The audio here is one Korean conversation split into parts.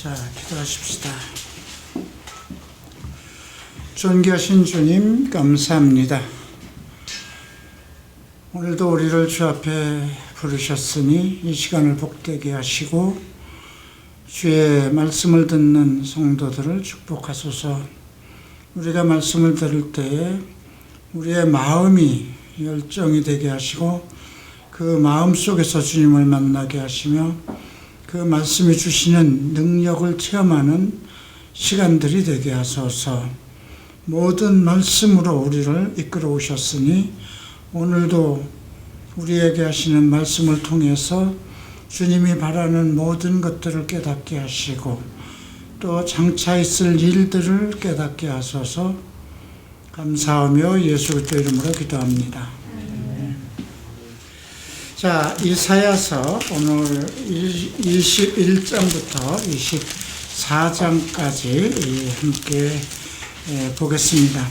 자, 기도하십시다. 존귀하신 주님, 감사합니다. 오늘도 우리를 주 앞에 부르셨으니 이 시간을 복되게 하시고 주의 말씀을 듣는 성도들을 축복하소서. 우리가 말씀을 들을 때에 우리의 마음이 열정이 되게 하시고 그 마음 속에서 주님을 만나게 하시며 그 말씀이 주시는 능력을 체험하는 시간들이 되게 하소서. 모든 말씀으로 우리를 이끌어 오셨으니 오늘도 우리에게 하시는 말씀을 통해서 주님이 바라는 모든 것들을 깨닫게 하시고 또 장차 있을 일들을 깨닫게 하소서. 감사하며 예수 그리스도 이름으로 기도합니다. 자, 이사야서 오늘 21장부터 24장까지 함께 보겠습니다.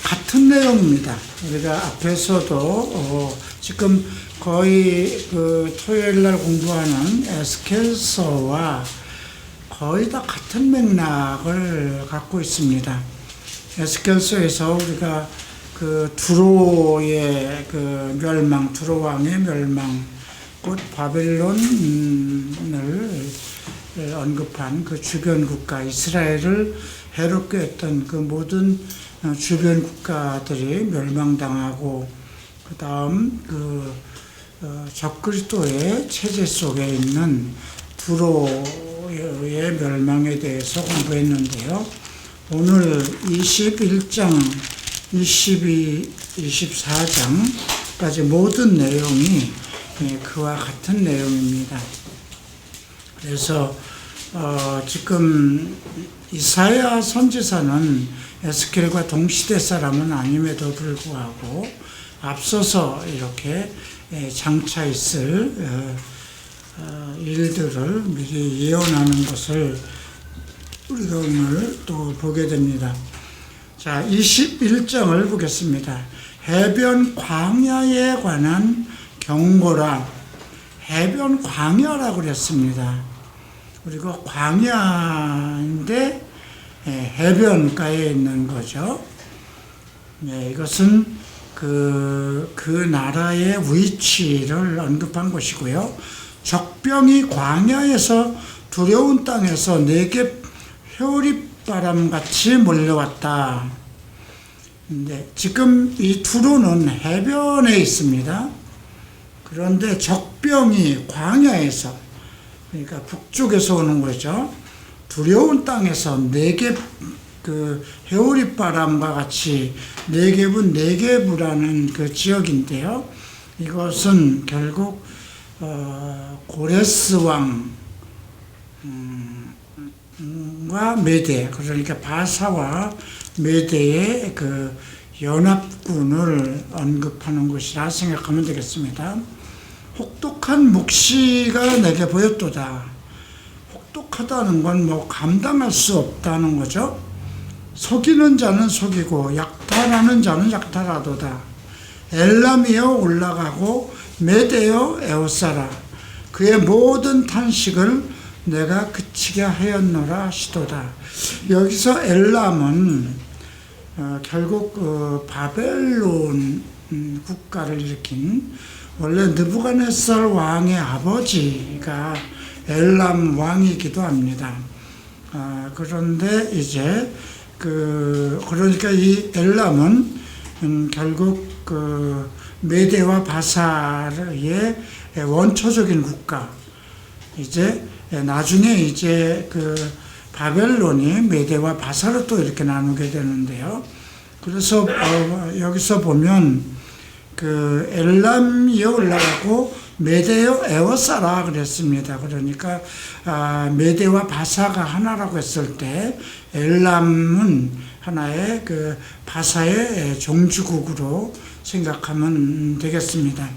같은 내용입니다. 우리가 앞에서도 지금 거의 그 토요일 날 공부하는 에스겔서와 거의 다 같은 맥락을 갖고 있습니다. 에스겔서에서 우리가 그 두로의 그 멸망, 두로 왕의 멸망, 곧 바벨론을 언급한 그 주변 국가, 이스라엘을 해롭게 했던 그 모든 주변 국가들이 멸망당하고, 그 다음 그 적그리스도의 체제 속에 있는 두로의 멸망에 대해서 공부했는데요. 오늘 21장, 22, 24장까지 모든 내용이 그와 같은 내용입니다. 그래서 지금 이사야 선지자는 에스겔과 동시대 사람은 아님에도 불구하고 앞서서 이렇게 장차 있을 일들을 미리 예언하는 것을 우리가 오늘 또 보게 됩니다. 자, 21장을 보겠습니다. 해변 광야에 관한 경고라. 해변 광야라고 그랬습니다. 그리고 광야인데 해변가에 있는 거죠. 이것은 그 나라의 위치를 언급한 것이고요. 적병이 광야에서 두려운 땅에서 내게 회오리바람같이 몰려왔다. 근데 지금 이 두로는 해변에 있습니다. 그런데 적병이 광야에서, 그러니까 북쪽에서 오는 거죠. 두려운 땅에서 네겝, 그 회오리바람과 같이, 네겝은 네겝이라는 그 지역인데요. 이것은 결국 고레스 왕과 메대, 그러니까 바사와 메대의 그 연합군을 언급하는 것이라 생각하면 되겠습니다. 혹독한 묵시가 내게 보였도다. 혹독하다는 건 뭐 감당할 수 없다는 거죠. 속이는 자는 속이고 약탈하는 자는 약탈하도다. 엘람이여 올라가고 메대여 에워싸라. 그의 모든 탄식을 내가 그치게 하였노라 하시도다. 여기서 엘람은 결국 바벨론 국가를 일으킨, 원래 느부갓네살 왕의 아버지가 엘람 왕이기도 합니다. 그런데 이제 그러니까 이 엘람은 결국 그 메대와 바사의 원초적인 국가, 이제 나중에 이제 그 바벨론이 메대와 바사로 또 이렇게 나누게 되는데요. 그래서 여기서 보면 그 엘람이여 올라가고 메대여 에워싸라 그랬습니다. 그러니까 메대와 바사가 하나라고 했을 때 엘람은 하나의 그 바사의 종주국으로 생각하면 되겠습니다.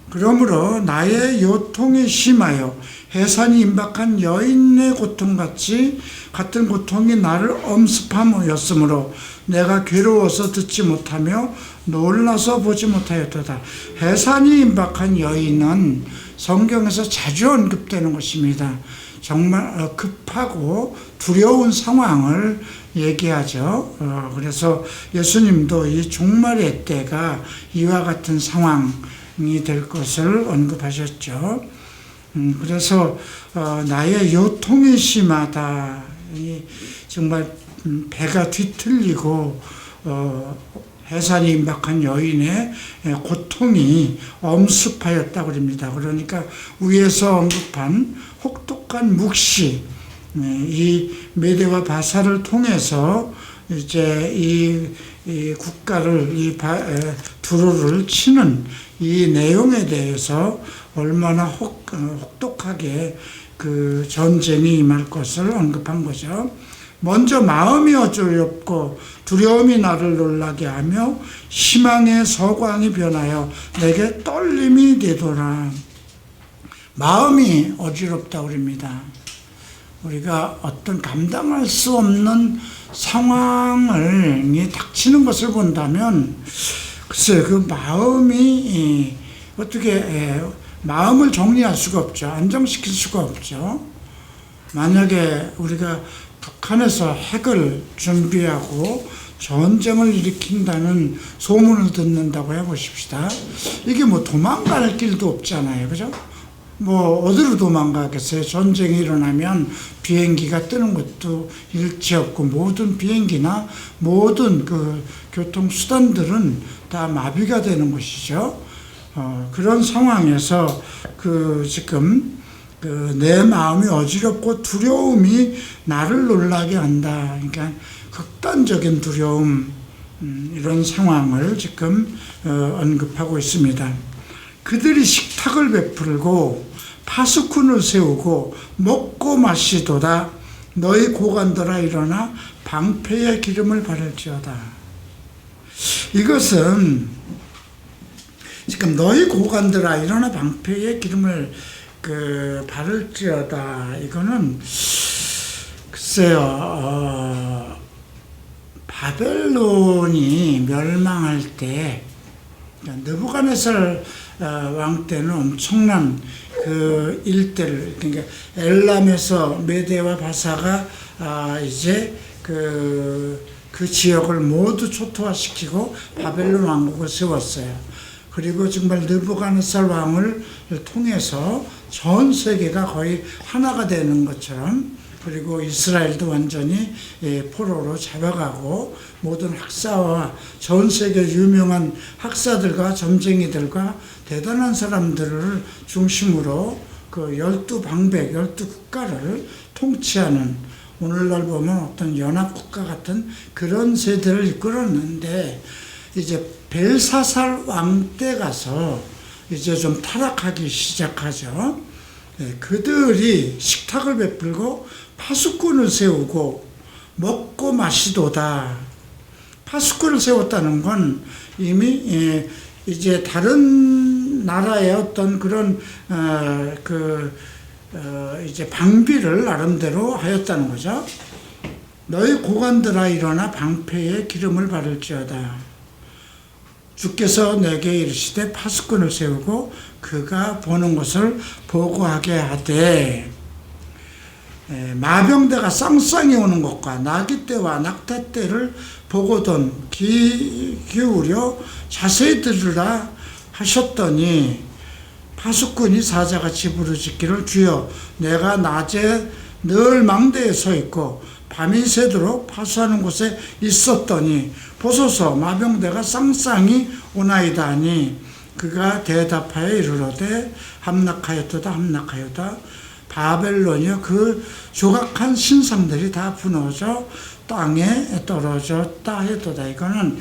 그러므로 나의 요통이 심하여 해산이 임박한 여인의 고통같이 같은 고통이 나를 엄습함이었으므로 내가 괴로워서 듣지 못하며 놀라서 보지 못하였도다. 해산이 임박한 여인은 성경에서 자주 언급되는 것입니다. 정말 급하고 두려운 상황을 얘기하죠. 그래서 예수님도 이 종말의 때가 이와 같은 상황이 될 것을 언급하셨죠. 그래서 나의 요통이 심하다. 정말 배가 뒤틀리고 해산이 임박한 여인의 고통이 엄습하였다고 합니다. 그러니까 위에서 언급한 혹독한 묵시, 이 메대와 바사를 통해서 이제 이 국가를 두루를 치는 이 내용에 대해서 얼마나 혹독하게 그 전쟁이 임할 것을 언급한 거죠. 먼저 마음이 어지럽고 두려움이 나를 놀라게 하며 희망의 서광이 변하여 내게 떨림이 되더라. 마음이 어지럽다고 그럽니다. 우리가 어떤 감당할 수 없는 상황이 닥치는 것을 본다면 글쎄요, 그 마음이 어떻게 마음을 정리할 수가 없죠. 안정시킬 수가 없죠. 만약에 우리가 북한에서 핵을 준비하고 전쟁을 일으킨다는 소문을 듣는다고 해보십시다. 이게 뭐 도망갈 길도 없잖아요. 그죠? 뭐 어디로 도망가겠어요? 전쟁이 일어나면 비행기가 뜨는 것도 일치 없고 모든 비행기나 모든 그 교통수단들은 다 마비가 되는 것이죠. 그런 상황에서 지금 내 마음이 어지럽고 두려움이 나를 놀라게 한다. 그러니까 극단적인 두려움, 이런 상황을 지금 언급하고 있습니다. 그들이 식탁을 베풀고 파수꾼을 세우고 먹고 마시도다. 너희 고관들아 일어나 방패의 기름을 바를지어다. 이것은 지금 너희 고관들아 일어나 방패의 기름을 바를지어다. 이거는 글쎄요, 바벨론이 멸망할 때 느부갓네살 왕 때는 엄청난 그 일대를, 그러니까 엘람에서 메대와 바사가 이제 그 지역을 모두 초토화시키고 바벨론 왕국을 세웠어요. 그리고 정말 느부갓네살 왕을 통해서 전 세계가 거의 하나가 되는 것처럼, 그리고 이스라엘도 완전히 포로로 잡아가고 모든 학사와 전 세계 유명한 학사들과 점쟁이들과 대단한 사람들을 중심으로 그 12방백, 12국가를 통치하는, 오늘날 보면 어떤 연합국가 같은 그런 세대를 이끌었는데, 이제 벨사살 왕 때 가서 이제 좀 타락하기 시작하죠. 그들이 식탁을 베풀고 파수꾼을 세우고 먹고 마시도다. 파수꾼을 세웠다는 건 이미 이제 다른 나라의 어떤 그런 이제 방비를 나름대로 하였다는 거죠. 너희 고관들아 일어나 방패에 기름을 바를지어다. 주께서 내게 이르시되 파수꾼을 세우고 그가 보는 것을 보고하게 하되, 마병대가 쌍쌍이 오는 것과 나귀 떼와 낙타 떼를 보고던 기울여 자세히 들으라 하셨더니, 파수꾼이 사자같이 부르짖기를 주여 내가 낮에 늘 망대에 서 있고 밤이 새도록 파수하는 곳에 있었더니 보소서 마병대가 쌍쌍이 오나이다 하니, 그가 대답하여 이르러되 함락하였도다 함락하였다. 바벨론이여 그 조각한 신상들이 다 무너져 땅에 떨어졌다 했도다. 이거는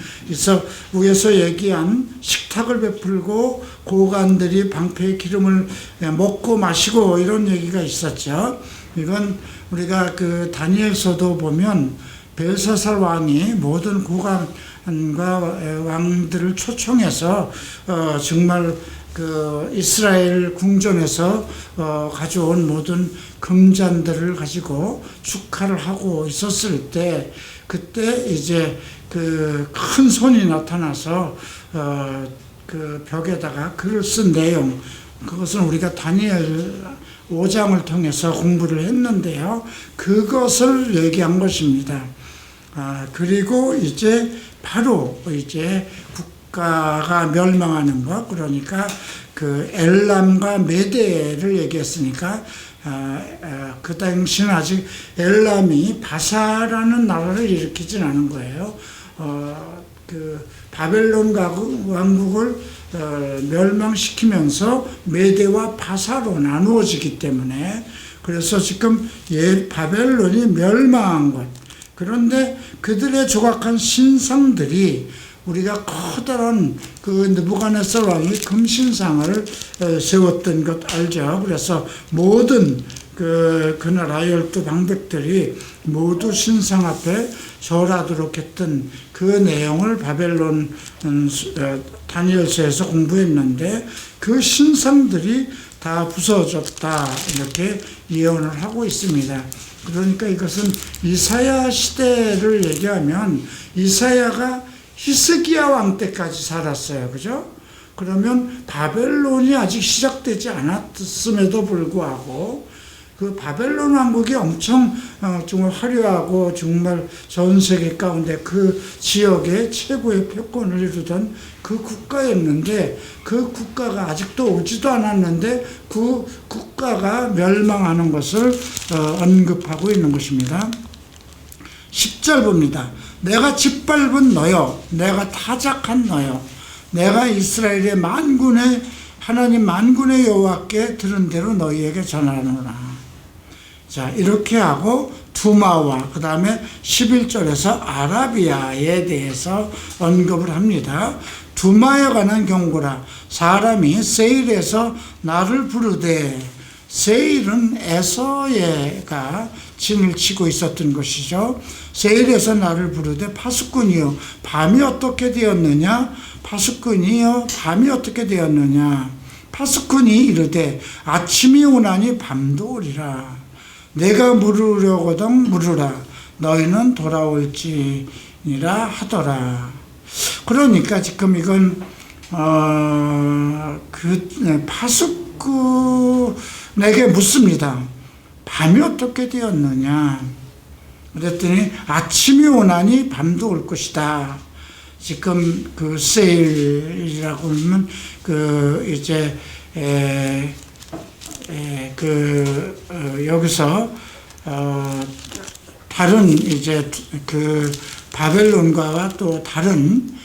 위에서 얘기한 식탁을 베풀고 고관들이 방패의 기름을 먹고 마시고 이런 얘기가 있었죠. 이건 우리가 그 다니엘서도 보면 벨사살 왕이 모든 고관과 왕들을 초청해서 정말 그 이스라엘 궁전에서 가져온 모든 금잔들을 가지고 축하를 하고 있었을 때, 그때 이제 그 큰 손이 나타나서 그 벽에다가 글을 쓴 내용, 그것은 우리가 다니엘 5장을 통해서 공부를 했는데요. 그것을 얘기한 것입니다. 그리고 이제 바로 이제 국가가 멸망하는 것, 그러니까 그 엘람과 메대를 얘기했으니까 그 당시는 아직 엘람이 바사라는 나라를 일으키진 않은 거예요. 그 바벨론 왕국을 멸망시키면서 메대와 바사로 나누어지기 때문에, 그래서 지금 바벨론이 멸망한 것. 그런데 그들의 조각한 신상들이 우리가 커다란 그 느부갓네살 왕이 금신상을 세웠던 것 알죠. 그래서 모든 그 나라 12방백들이 모두 신상 앞에 절하도록 했던 그 내용을 바벨론 다니엘서에서 공부했는데, 그 신상들이 다 부서졌다 이렇게 예언을 하고 있습니다. 그러니까 이것은 이사야 시대를 얘기하면 이사야가 히스기야 왕 때까지 살았어요. 그죠? 그러면 바벨론이 아직 시작되지 않았음에도 불구하고 그 바벨론 왕국이 엄청 정말 화려하고 정말 전 세계 가운데 그 지역의 최고의 패권을 이루던 그 국가였는데, 그 국가가 아직도 오지도 않았는데 그 국가가 멸망하는 것을 언급하고 있는 것입니다. 10절 봅니다. 내가 짓밟은 너여, 내가 타작한 너여, 내가 이스라엘의 만군의 하나님 만군의 여호와께 들은 대로 너희에게 전하노라. 자, 이렇게 하고 두마와 그 다음에 11절에서 아라비아에 대해서 언급을 합니다. 두마에 관한 경고라. 사람이 세일에서 나를 부르되, 세일은 에서에가 진을 치고 있었던 것이죠. 세일에서 나를 부르되 파수꾼이여 밤이 어떻게 되었느냐, 파수꾼이여 밤이 어떻게 되었느냐. 파수꾼이 이르되 아침이 오나니 밤도 오리라. 내가 물으려거든 물으라. 너희는 돌아올지니라 하더라. 그러니까 지금 이건 파수꾼에게 묻습니다. 밤이 어떻게 되었느냐. 그랬더니 아침이 오나니 밤도 올 것이다. 지금 그 세일이라고 하면 이제 여기서 다른 이제 그 바벨론과 또 다른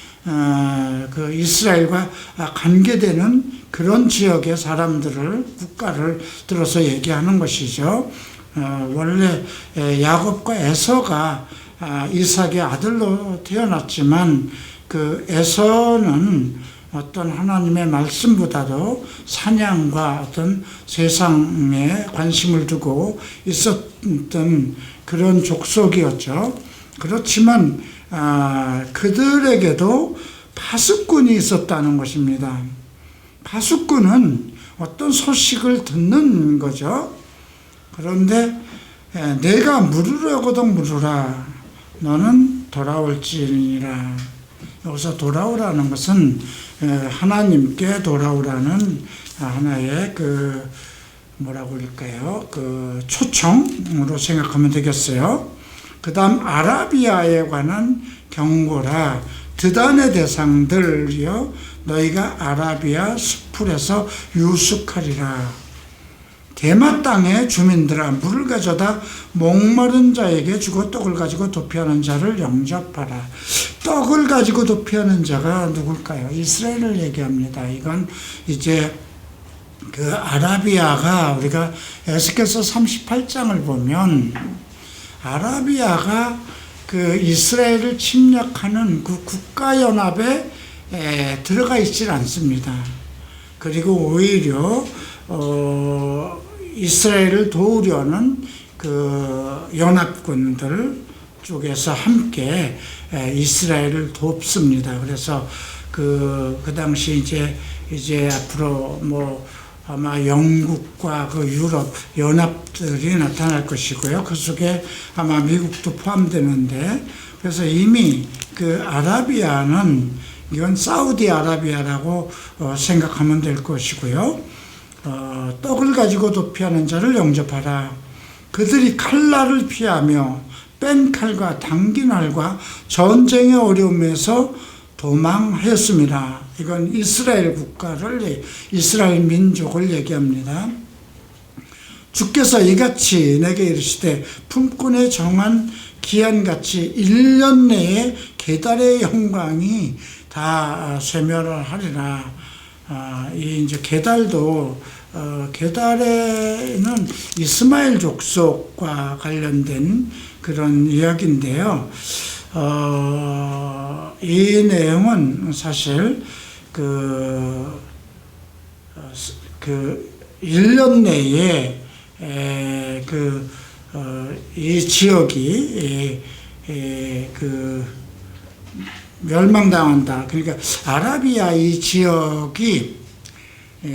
그 이스라엘과 관계되는 그런 지역의 사람들을, 국가를 들어서 얘기하는 것이죠. 원래 야곱과 에서가 이삭의 아들로 태어났지만 그 에서는 어떤 하나님의 말씀보다도 사냥과 어떤 세상에 관심을 두고 있었던 그런 족속이었죠. 그렇지만 그들에게도 파수꾼이 있었다는 것입니다. 파수꾼은 어떤 소식을 듣는 거죠. 그런데 내가 물으려거든 물으라. 너는 돌아올지니라. 여기서 돌아오라는 것은 하나님께 돌아오라는 하나의 뭐라고 할까요? 초청으로 생각하면 되겠어요. 그 다음 아라비아에 관한 경고라. 드단의 대상들이여 너희가 아라비아 수풀에서 유숙하리라. 대마 땅의 주민들아 물을 가져다 목마른 자에게 주고 떡을 가지고 도피하는 자를 영접하라. 떡을 가지고 도피하는 자가 누굴까요? 이스라엘을 얘기합니다. 이건 이제 그 아라비아가 우리가 에스겔서 38장을 보면 아라비아가 그 이스라엘을 침략하는 그 국가연합에 들어가 있질 않습니다. 그리고 오히려 이스라엘을 도우려는 그 연합군들 쪽에서 함께 이스라엘을 돕습니다. 그래서 그 당시 이제 앞으로 아마 영국과 그 유럽 연합들이 나타날 것이고요. 그 속에 아마 미국도 포함되는데, 그래서 이미 그 아라비아는 이건 사우디아라비아라고 생각하면 될 것이고요. 떡을 가지고 도피하는 자를 영접하라. 그들이 칼날을 피하며 뺀 칼과 당긴 활과 전쟁의 어려움에서 도망하였습니다. 이건 이스라엘 국가를, 이스라엘 민족을 얘기합니다. 주께서 이같이 내게 이르시되 품꾼에 정한 기한같이 1년 내에 계달의 영광이 다 쇠멸을 하리라. 이 이제 계달도 계달에는 이스마엘 족속과 관련된 그런 이야기인데요. 이 내용은 사실 그 1년 내에 이 지역이 멸망당한다. 그러니까 아라비아 이 지역이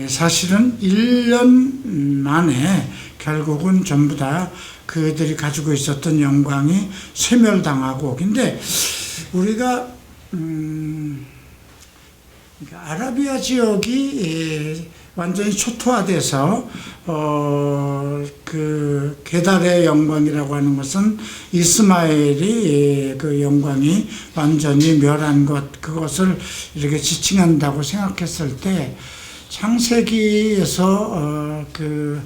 사실은 1년 만에 결국은 전부 다 그들이 가지고 있었던 영광이 쇠멸당하고, 근데 우리가 아라비아 지역이 완전히 초토화돼서 그 게달의 영광이라고 하는 것은 이스마엘이 그 영광이 완전히 멸한 것, 그것을 이렇게 지칭한다고 생각했을 때 창세기에서 그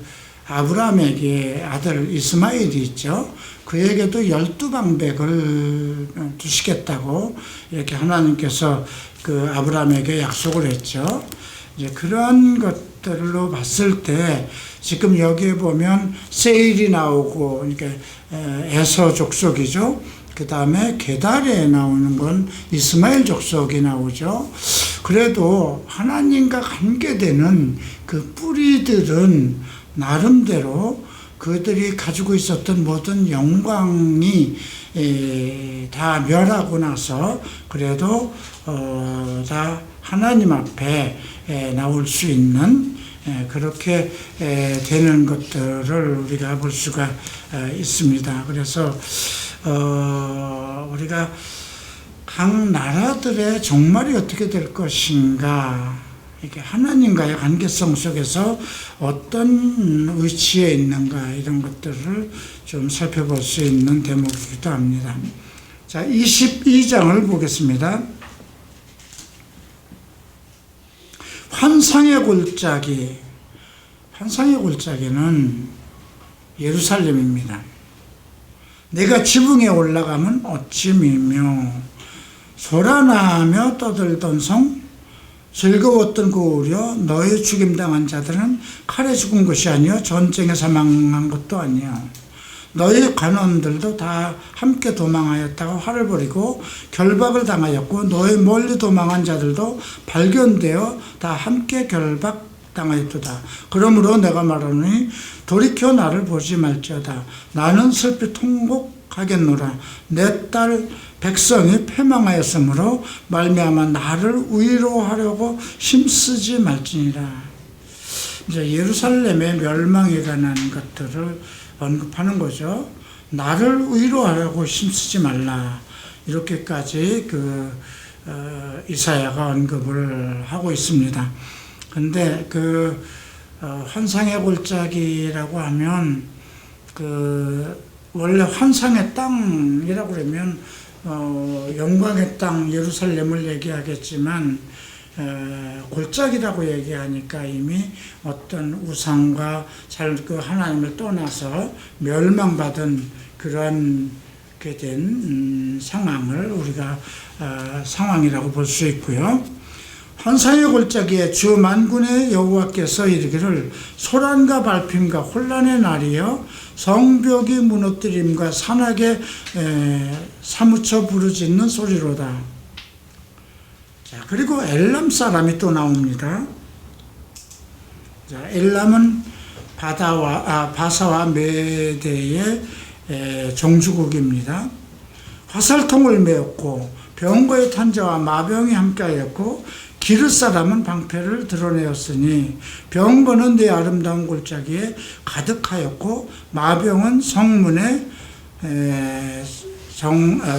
아브라함에게 아들 이스마엘이 있죠. 그에게도 12방백을 주시겠다고 이렇게 하나님께서 그 아브라함에게 약속을 했죠. 이제 그러한 것들로 봤을 때 지금 여기에 보면 세일이 나오고, 그러니까 에서 족속이죠. 그 다음에 게달에 나오는 건 이스마엘 족속이 나오죠. 그래도 하나님과 관계되는 그 뿌리들은 나름대로 그들이 가지고 있었던 모든 영광이 다 멸하고 나서 그래도 다 하나님 앞에 나올 수 있는 그렇게 되는 것들을 우리가 볼 수가 있습니다. 그래서 우리가 각 나라들의 종말이 어떻게 될 것인가, 이렇게 하나님과의 관계성 속에서 어떤 위치에 있는가, 이런 것들을 좀 살펴볼 수 있는 대목이기도 합니다. 자, 22장을 보겠습니다. 환상의 골짜기. 환상의 골짜기는 예루살렘입니다. 내가 지붕에 올라가면 어찌미며 소란하며 떠들던 성, 즐거웠던 그 우려, 너의 죽임당한 자들은 칼에 죽은 것이 아니요 전쟁에 사망한 것도 아니요 너희 관원들도 다 함께 도망하였다가 활을 버리고 결박을 당하였고 너희 멀리 도망한 자들도 발견되어 다 함께 결박당하였도다. 그러므로 내가 말하노니 돌이켜 나를 보지 말지어다. 나는 슬피 통곡하겠노라. 내 딸 백성이 패망하였으므로 말미암아 나를 위로하려고 힘쓰지 말지니라. 이제 예루살렘의 멸망에 관한 것들을 언급하는 거죠. 나를 위로하려고 힘쓰지 말라. 이렇게까지 이사야가 언급을 하고 있습니다. 근데 환상의 골짜기라고 하면 원래 환상의 땅이라고 그러면 영광의 땅 예루살렘을 얘기하겠지만 골짜기라고 얘기하니까 이미 어떤 우상과 하나님을 떠나서 멸망받은 그러한 게 된 상황을 우리가 상황이라고 볼 수 있고요. 환상의 골짜기에 주 만군의 여호와께서 이르기를 소란과 발핌과 혼란의 날이여 성벽이 무너뜨림과 산악에 사무쳐 부르짖는 소리로다. 자, 그리고 엘람 사람이 또 나옵니다. 자, 엘람은 바사와 메대의 종주국입니다. 화살통을 메었고 병거의 탄자와 마병이 함께하였고 기르 사람은 방패를 드러내었으니 병거는 내 아름다운 골짜기에 가득하였고 마병은 성문에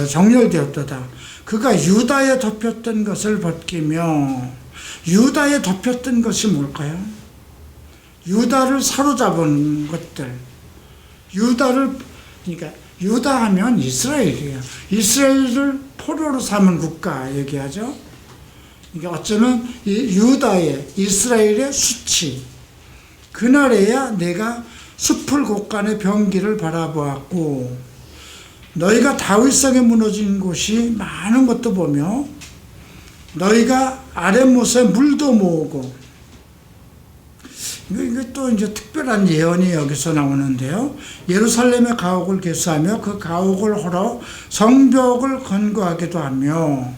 정렬되었도다. 그가 유다에 덮였던 것을 벗기며, 유다에 덮였던 것이 뭘까요? 유다를 사로잡은 것들, 그러니까 유다 하면 이스라엘이에요. 이스라엘을 포로로 삼은 국가 얘기하죠. 그러니까 어쩌면 유다의, 이스라엘의 수치, 그날에야 내가 숲을 곳간의 병기를 바라보았고, 너희가 다윗성에 무너진 곳이 많은 것도 보며, 너희가 아랫못에 물도 모으고, 이게 또 이제 특별한 예언이 여기서 나오는데요. 예루살렘의 가옥을 개수하며 그 가옥을 헐어 성벽을 건거하기도 하며,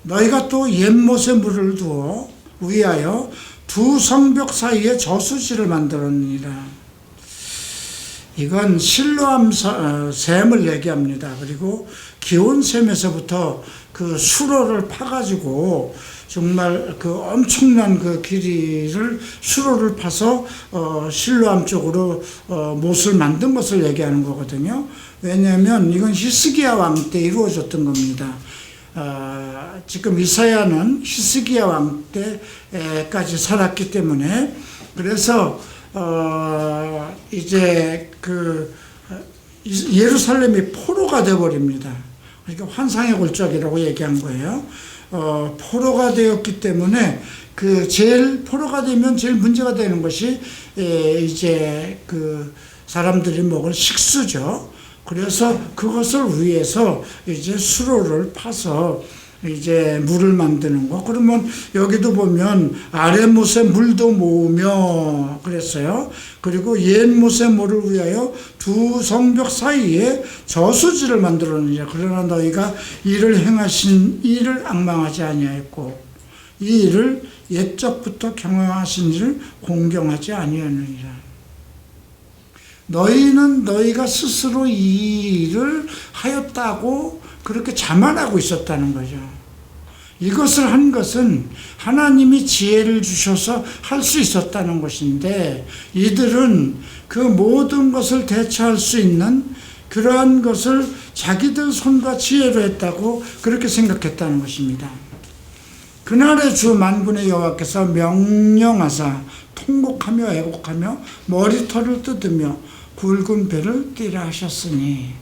너희가 또 옛못에 물을 두어 위하여 두 성벽 사이에 저수지를 만들었느니라. 이건 실로암 샘을 얘기합니다. 그리고 기온샘에서부터 그 수로를 파가지고 정말 그 엄청난 그 길이를 수로를 파서 실로암 쪽으로 못을 만든 것을 얘기하는 거거든요. 왜냐하면 이건 히스기야 왕 때 이루어졌던 겁니다. 지금 이사야는 히스기야 왕 때까지 살았기 때문에, 그래서 이제 그 예루살렘이 포로가 되어버립니다. 그러니까 환상의 골짜기라고 얘기한 거예요. 포로가 되었기 때문에 그 포로가 되면 제일 문제가 되는 것이 이제 그 사람들이 먹을 식수죠. 그래서 그것을 위해서 이제 수로를 파서 이제 물을 만드는 거. 그러면 여기도 보면 아랫못에 물도 모으며 그랬어요. 그리고 옛못에 물을 위하여 두 성벽 사이에 저수지를 만들었느니라. 그러나 너희가 이를 행하신 이를 앙망하지 아니하였고 이 일을 옛적부터 경영하신 이를 공경하지 아니하느니라. 너희는 너희가 스스로 이 일을 하였다고 그렇게 자만하고 있었다는 거죠. 이것을 한 것은 하나님이 지혜를 주셔서 할 수 있었다는 것인데, 이들은 그 모든 것을 대처할 수 있는 그러한 것을 자기들 손과 지혜로 했다고 그렇게 생각했다는 것입니다. 그날의 주 만군의 여호와께서 명령하사 통곡하며 애곡하며 머리털을 뜯으며 굵은 배를 띠라 하셨으니,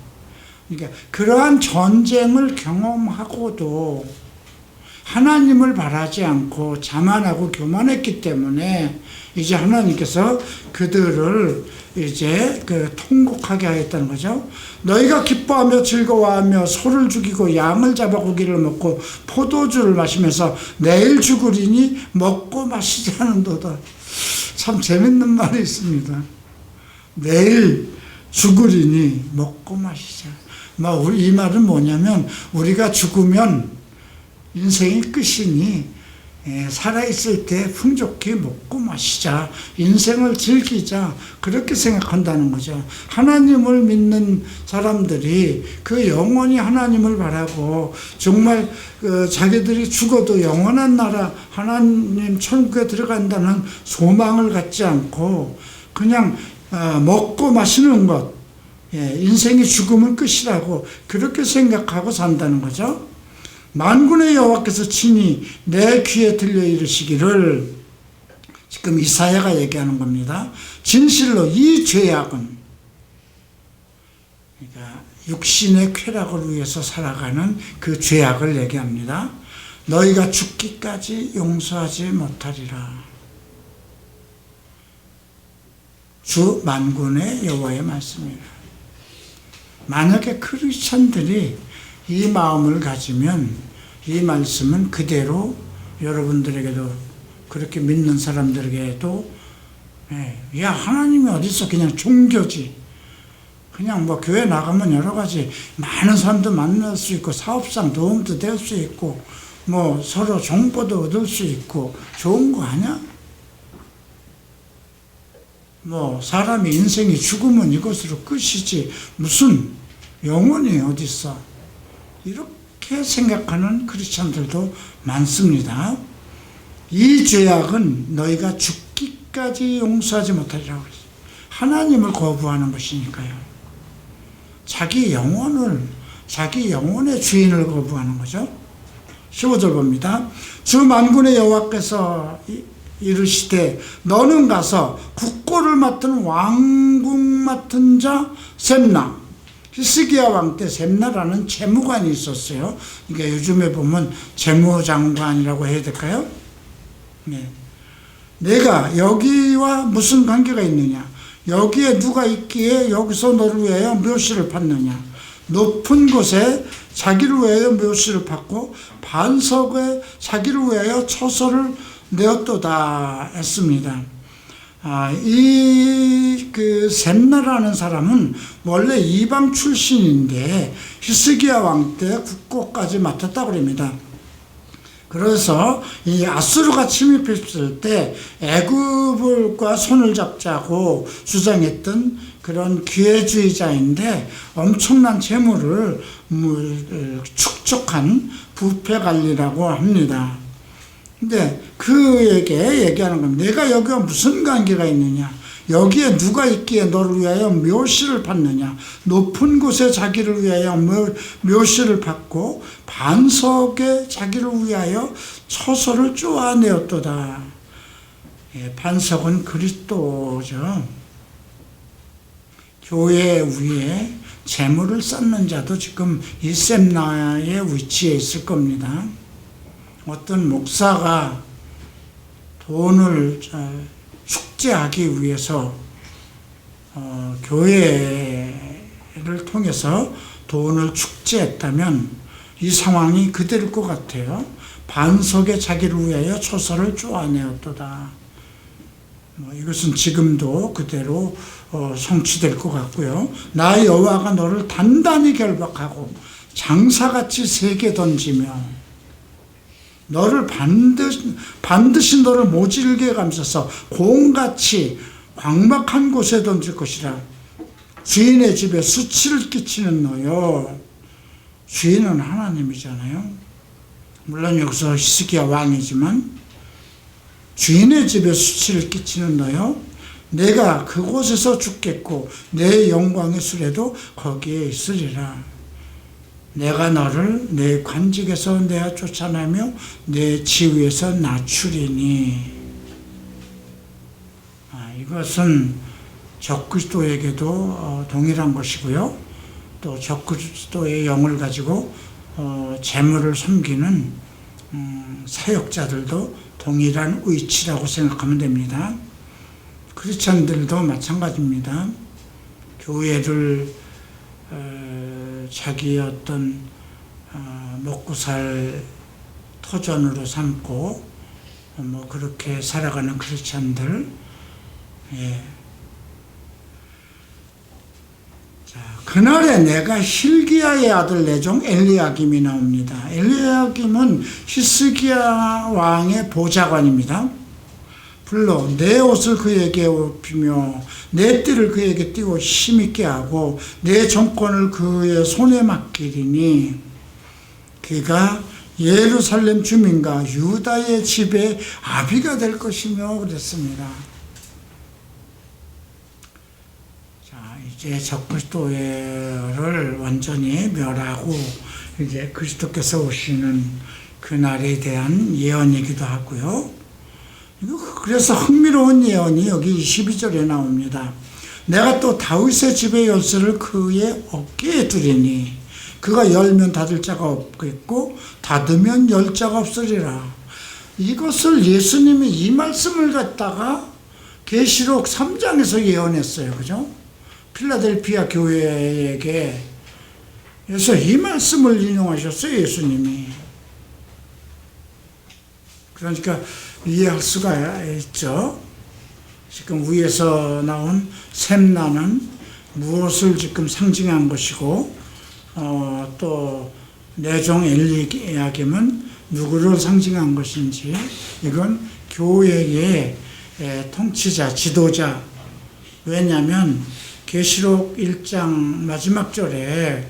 그러니까 그러한 전쟁을 경험하고도 하나님을 바라지 않고 자만하고 교만했기 때문에 이제 하나님께서 그들을 이제 그 통곡하게 하였다는 거죠. 너희가 기뻐하며 즐거워하며 소를 죽이고 양을 잡아 고기를 먹고 포도주를 마시면서 내일 죽으리니 먹고 마시지 않은도다. 참 재밌는 말이 있습니다. 내일 죽으리니 먹고 마시자. 이 말은 뭐냐면, 우리가 죽으면 인생이 끝이니 살아있을 때 풍족히 먹고 마시자, 인생을 즐기자, 그렇게 생각한다는 거죠. 하나님을 믿는 사람들이 그 영원히 하나님을 바라고 정말 자기들이 죽어도 영원한 나라 하나님 천국에 들어간다는 소망을 갖지 않고 그냥 먹고 마시는 것, 인생이 죽으면 끝이라고 그렇게 생각하고 산다는 거죠. 만군의 여호와께서 친히 내 귀에 들려 이르시기를, 지금 이사야가 얘기하는 겁니다. 진실로 이 죄악은, 그러니까 육신의 쾌락을 위해서 살아가는 그 죄악을 얘기합니다. 너희가 죽기까지 용서하지 못하리라. 주 만군의 여호와의 말씀입니다. 만약에 크리스천들이 이 마음을 가지면 이 말씀은 그대로 여러분들에게도, 그렇게 믿는 사람들에게도, 야, 하나님이 어딨어? 그냥 종교지. 그냥 뭐 교회 나가면 여러 가지 많은 사람도 만날 수 있고 사업상 도움도 될 수 있고 뭐 서로 정보도 얻을 수 있고 좋은 거 아니야? 뭐 사람이 인생이 죽으면 이것으로 끝이지 무슨 영혼이 어딨어? 이렇게 생각하는 크리스찬들도 많습니다. 이 죄악은 너희가 죽기까지 용서하지 못하리라고 했어요. 하나님을 거부하는 것이니까요. 자기 영혼의 주인을 거부하는 거죠. 15절 봅니다. 주 만군의 여호와께서 이르시되 너는 가서 국고를 맡은 왕궁 맡은 자 셈나, 히스기야 왕 때 셈나라는 재무관이 있었어요. 그러니까 요즘에 보면 재무장관이라고 해야 될까요? 네. 내가 여기와 무슨 관계가 있느냐? 여기에 누가 있기에 여기서 너를 위하여 묘시를 팠느냐? 높은 곳에 자기를 위하여 묘시를 팠고 반석에 자기를 위하여 처소를 내었도다 했습니다. 셈나라는 사람은 원래 이방 출신인데 히스기야 왕 때 국고까지 맡았다고 합니다. 그래서 이 아수르가 침입했을 때 애굽과 손을 잡자고 주장했던 그런 기회주의자인데 엄청난 재물을 축적한 부패관리라고 합니다. 근데 그에게 얘기하는 겁니다. 내가 여기와 무슨 관계가 있느냐? 여기에 누가 있기에 너를 위하여 묘시를 팠느냐? 높은 곳에 자기를 위하여 묘시를 팠고 반석에 자기를 위하여 처소를 쪼아내었도다. 예, 반석은 그리스도죠. 교회 위에 재물을 쌓는 자도 지금 이 셈나의 위치에 있을 겁니다. 어떤 목사가 돈을 축제하기 위해서 교회를 통해서 돈을 축제했다면 이 상황이 그대로일 것 같아요. 반석에 자기를 위하여 초소를 쪼아내었도다. 이것은 지금도 그대로 성취될 것 같고요. 나 여호와가 너를 단단히 결박하고 장사같이 세게 던지며 너를 반드시 너를 모질게 감싸서 공같이 광박한 곳에 던질 것이라. 주인의 집에 수치를 끼치는 너요. 주인은 하나님이잖아요. 물론 여기서 히스기야 왕이지만 주인의 집에 수치를 끼치는 너요. 내가 그곳에서 죽겠고 내 영광의 수레도 거기에 있으리라. 내가 너를 내 관직에서 내가 쫓아내며 내 지위에서 낮추리니. 이것은 적그리스도에게도 동일한 것이고요. 또 적그리스도의 영을 가지고 재물을 섬기는 사역자들도 동일한 위치라고 생각하면 됩니다. 크리스찬들도 마찬가지입니다. 교회를 자기의 어떤 먹고 살 터전으로 삼고 그렇게 살아가는 크리스찬들. 예. 자, 그날에 내가 hil기야의 아들 내종 엘리야김이 나옵니다. 엘리야김은 히스기야 왕의 보좌관입니다. 불러 내 옷을 그에게 입히며 내 띠를 그에게 띠고 힘있게 하고 내 정권을 그의 손에 맡기리니 그가 예루살렘 주민과 유다의 집에 아비가 될 것이며 그랬습니다. 자, 이제 적그리스도를 완전히 멸하고 이제 그리스도께서 오시는 그날에 대한 예언이기도 하고요. 그래서 흥미로운 예언이 여기 22절에 나옵니다. 내가 또 다윗의 집의 열쇠를 그의 어깨에 두리니 그가 열면 닫을 자가 없겠고 닫으면 열 자가 없으리라. 이것을 예수님이 이 말씀을 갖다가 계시록 3장에서 예언했어요. 그죠? 필라델피아 교회에게. 그래서 이 말씀을 인용하셨어요. 예수님이. 그러니까 이해할 수가 있죠. 지금 위에서 나온 셈나는 무엇을 지금 상징한 것이고 또 내종 엘리야김은 누구를 상징한 것인지, 이건 교회의 통치자, 지도자. 왜냐하면 계시록 1장 마지막 절에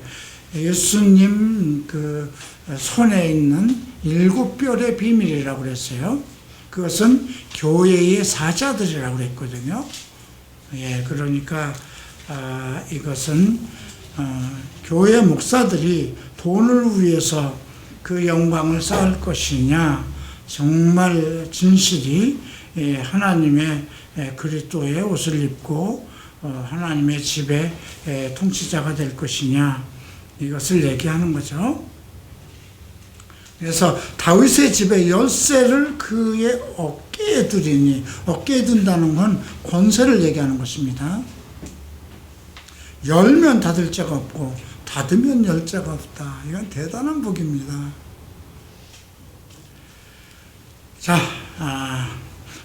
예수님 그 손에 있는 7뼈의 비밀이라고 그랬어요. 그것은 교회의 사자들이라고 그랬거든요. 예, 그러니까 이것은 교회 목사들이 돈을 위해서 그 영광을 쌓을 것이냐, 정말 진실이 하나님의 그리스도의 옷을 입고 하나님의 집의 통치자가 될 것이냐, 이것을 얘기하는 거죠. 그래서 다윗의 집의 열쇠를 그의 어깨에 두리니, 어깨에 둔다는 건 권세를 얘기하는 것입니다. 열면 닫을 자가 없고 닫으면 열 자가 없다. 이건 대단한 복입니다. 자,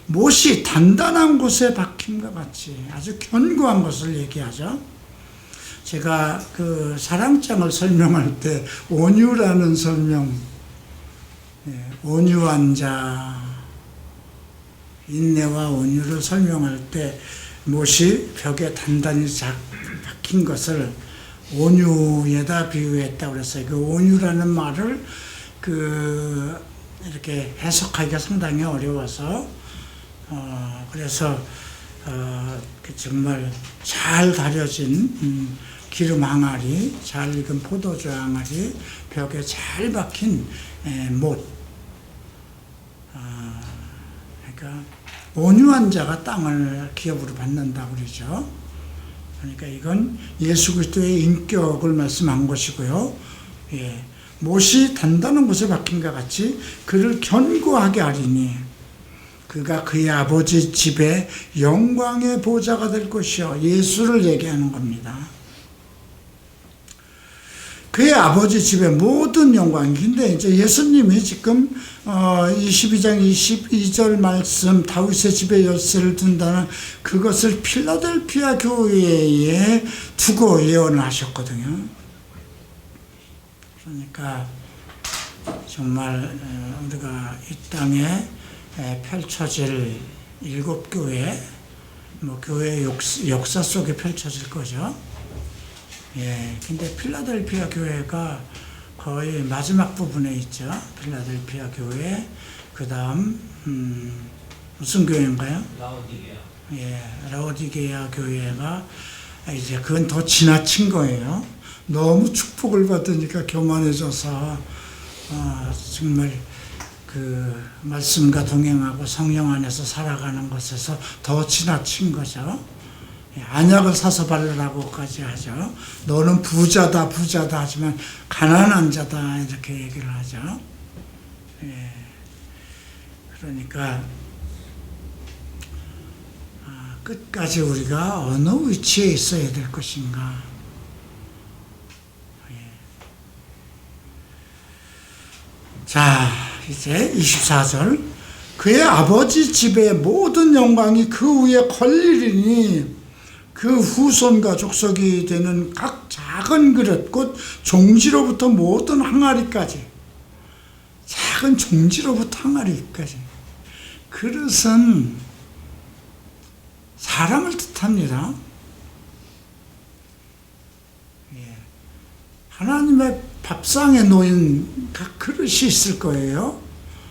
못이 단단한 곳에 박힘과 같이 아주 견고한 것을 얘기하죠. 제가 그 사랑장을 설명할 때 온유라는 설명, 온유한 자, 인내와 온유를 설명할 때 못이 벽에 단단히 박힌 것을 온유에다 비유했다고 그랬어요. 그 온유라는 말을 이렇게 해석하기가 상당히 어려워서 그래서 정말 잘 다려진 기름 항아리, 잘 익은 포도주 항아리, 벽에 잘 박힌 못. 그러니까 온유한 자가 땅을 기업으로 받는다고 그러죠. 그러니까 이건 예수 그리스도의 인격을 말씀한 것이고요. 못이 단단한 곳에 박힌과 같이 그를 견고하게 하리니 그가 그의 아버지 집에 영광의 보좌가 될 것이요. 예수를 얘기하는 겁니다. 그의 아버지 집의 모든 영광. 근데 이제 예수님이 지금 22장 22절 말씀, 다윗의 집에 열쇠를 둔다는 그것을 필라델피아 교회에 두고 예언을 하셨거든요. 그러니까 정말 우리가 이 땅에 펼쳐질 7교회, 교회 역사 속에 펼쳐질 거죠. 근데 필라델피아 교회가 거의 마지막 부분에 있죠. 필라델피아 교회, 그 다음, 무슨 교회인가요? 라오디게아 교회가 이제 그건 더 지나친 거예요. 너무 축복을 받으니까 교만해져서, 정말 그 말씀과 동행하고 성령 안에서 살아가는 것에서 더 지나친 거죠. 안약을 사서 바르라고까지 하죠. 너는 부자다 하지만 가난한 자다 이렇게 얘기를 하죠. 그러니까 끝까지 우리가 어느 위치에 있어야 될 것인가. 자, 이제 24절. 그의 아버지 집의 모든 영광이 그 위에 걸리리니 그 후손과 족속이 되는 각 작은 그릇, 곧 종지로부터 모든 항아리까지, 작은 종지로부터 항아리까지. 그릇은 사람을 뜻합니다. 하나님의 밥상에 놓인 각 그릇이 있을 거예요.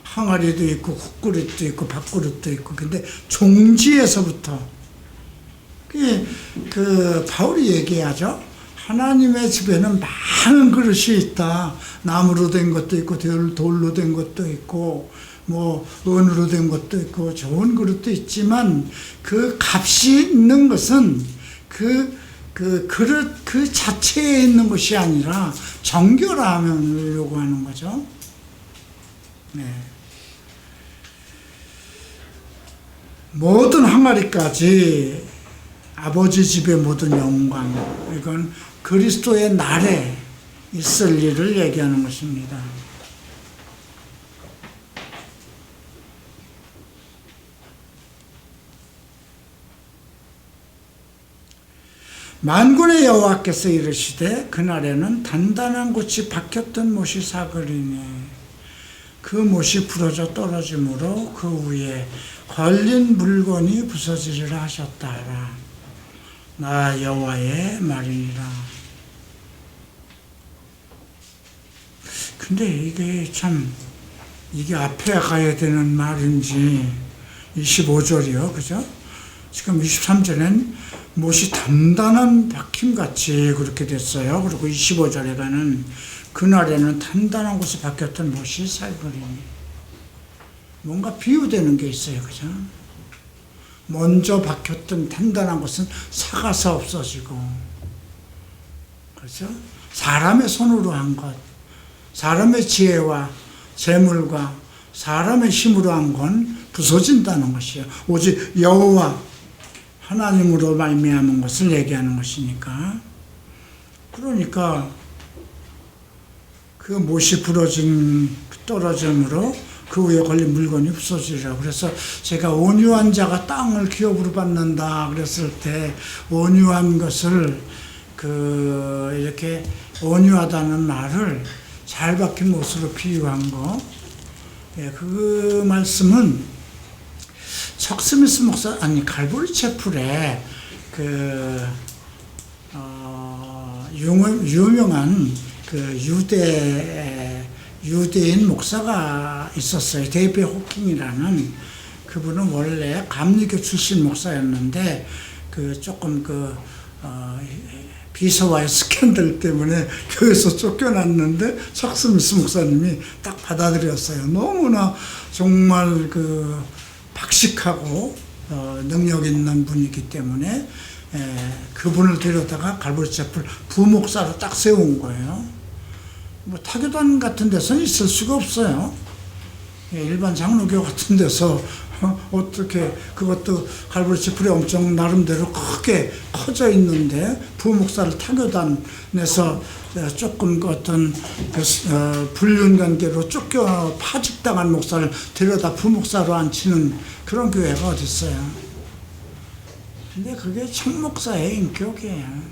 항아리도 있고 국그릇도 있고 밥그릇도 있고. 근데 종지에서부터 바울이 얘기하죠. 하나님의 집에는 많은 그릇이 있다. 나무로 된 것도 있고 돌로 된 것도 있고 은으로 된 것도 있고 좋은 그릇도 있지만 그 값이 있는 것은 그 그릇 그 자체에 있는 것이 아니라 정결함을 요구하는 거죠. 모든 항아리까지 아버지 집의 모든 영광, 이건 그리스도의 날에 있을 일을 얘기하는 것입니다. 만군의 여호와께서 이르시되 그날에는 단단한 곳이 박혔던 못이 사그리니 그 못이 부러져 떨어짐으로 그 위에 걸린 물건이 부서지리라 하셨다라. 나 여호와의 말이니라. 근데 이게 앞에 가야 되는 말인지 25절이요, 그죠? 지금 23절엔 못이 단단한 박힘같이 그렇게 됐어요. 그리고 25절에 가는 그날에는 단단한 곳에 박혔던 못이 살그리니 뭔가 비유되는 게 있어요, 그죠? 먼저 박혔던 단단한 것은 삭아서 없어지고, 그렇죠? 사람의 손으로 한 것, 사람의 지혜와 재물과 사람의 힘으로 한 건 부서진다는 것이에요. 오직 여호와 하나님으로 말미암은 것을 얘기하는 것이니까. 그러니까 그 못이 부러진 떨어짐으로 그 위에 걸린 물건이 부서지리라. 그래서 제가 온유한 자가 땅을 기업으로 받는다 그랬을 때, 온유한 것을 이렇게 온유하다는 말을 잘 박힌 못으로 비유한 거, 그 말씀은 척 스미스 목사, 갈보리 채플에 유명한 유대인 목사가 있었어요. 데이비 호킹이라는. 그분은 원래 감리교 출신 목사였는데 조금 비서와의 스캔들 때문에 교회에서 쫓겨났는데 척 스미스 목사님이 딱 받아들였어요. 너무나 정말 박식하고 능력 있는 분이기 때문에 그분을 데려다가 갈보리 채플 부목사로 딱 세운 거예요. 뭐 타교단 같은 데서는 있을 수가 없어요. 일반 장로교 같은 데서 어떻게, 그것도 갈보리 채플이 엄청 나름대로 크게 커져 있는데 부목사를 타교단에서 조금 어떤 불륜 관계로 쫓겨 파직당한 목사를 데려다 부목사로 앉히는 그런 교회가 어디 있어요. 근데 그게 청목사의 인격이에요.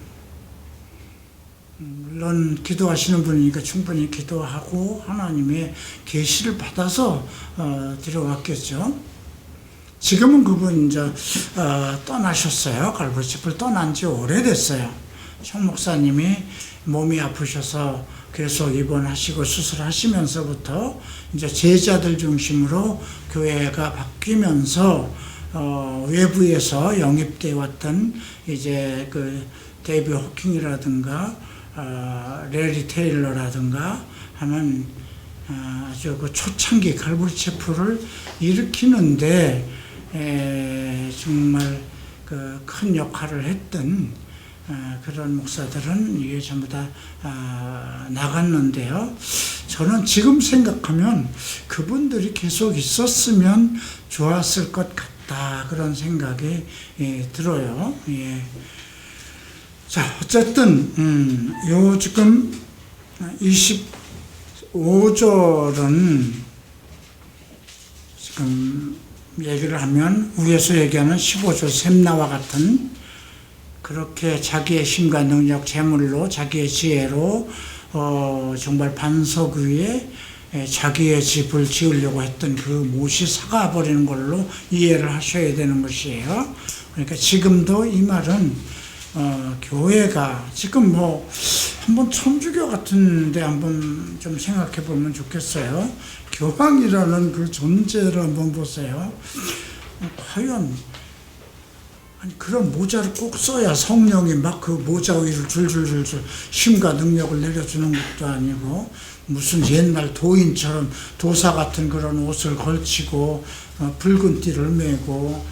물론 기도하시는 분이니까 충분히 기도하고 하나님의 계시를 받아서 들어왔겠죠. 지금은 그분 떠나셨어요. 갈보리 채플 떠난 지 오래됐어요. 청 목사님이 몸이 아프셔서 계속 입원하시고 수술하시면서부터 이제 제자들 중심으로 교회가 바뀌면서 외부에서 영입되어 왔던 이제 데이비 호킹이라든가 레리 테일러라든가 하는 아주 초창기 갈보리 채플을 일으키는데 정말 큰 역할을 했던 그런 목사들은 이게 전부 다 나갔는데요. 저는 지금 생각하면 그분들이 계속 있었으면 좋았을 것 같다, 그런 생각이 들어요. 예. 자, 어쨌든 요 지금 25절은 지금 얘기를 하면 위에서 얘기하는 15절 샘나와 같은, 그렇게 자기의 힘과 능력, 재물로, 자기의 지혜로 정말 반석 위에 자기의 집을 지으려고 했던 그 못이 삭아버리는 걸로 이해를 하셔야 되는 것이에요. 그러니까 지금도 이 말은 교회가 지금 한번 천주교 같은데 한번 좀 생각해 보면 좋겠어요. 교황이라는 그 존재를 한번 보세요. 과연 그런 모자를 꼭 써야 성령이 막 그 모자 위를 줄줄줄줄 힘과 능력을 내려주는 것도 아니고, 무슨 옛날 도인처럼 도사 같은 그런 옷을 걸치고 붉은 띠를 메고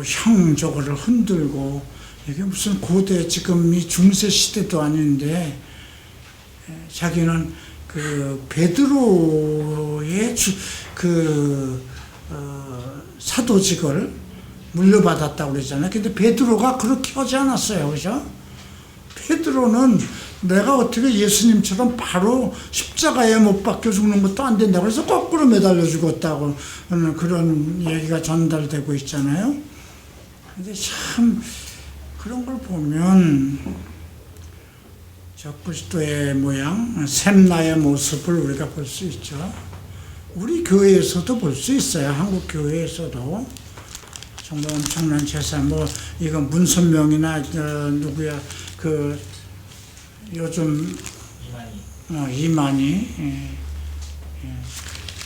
형 저거를 흔들고, 이게 무슨 고대, 지금 이 중세 시대도 아닌데 자기는 베드로의 사도직을 물려받았다고 그러잖아요. 근데 베드로가 그렇게 하지 않았어요. 그죠? 베드로는 내가 어떻게 예수님처럼 바로 십자가에 못 박혀 죽는 것도 안 된다고 해서 거꾸로 매달려 죽었다고 하는 그런 얘기가 전달되고 있잖아요. 근데 참 그런 걸 보면 저 그리스도의 모양, 샘나의 모습을 우리가 볼 수 있죠. 우리 교회에서도 볼 수 있어요. 한국 교회에서도 정말 엄청난 제사, 이건 문선명이나 누구야 요즘 이만희,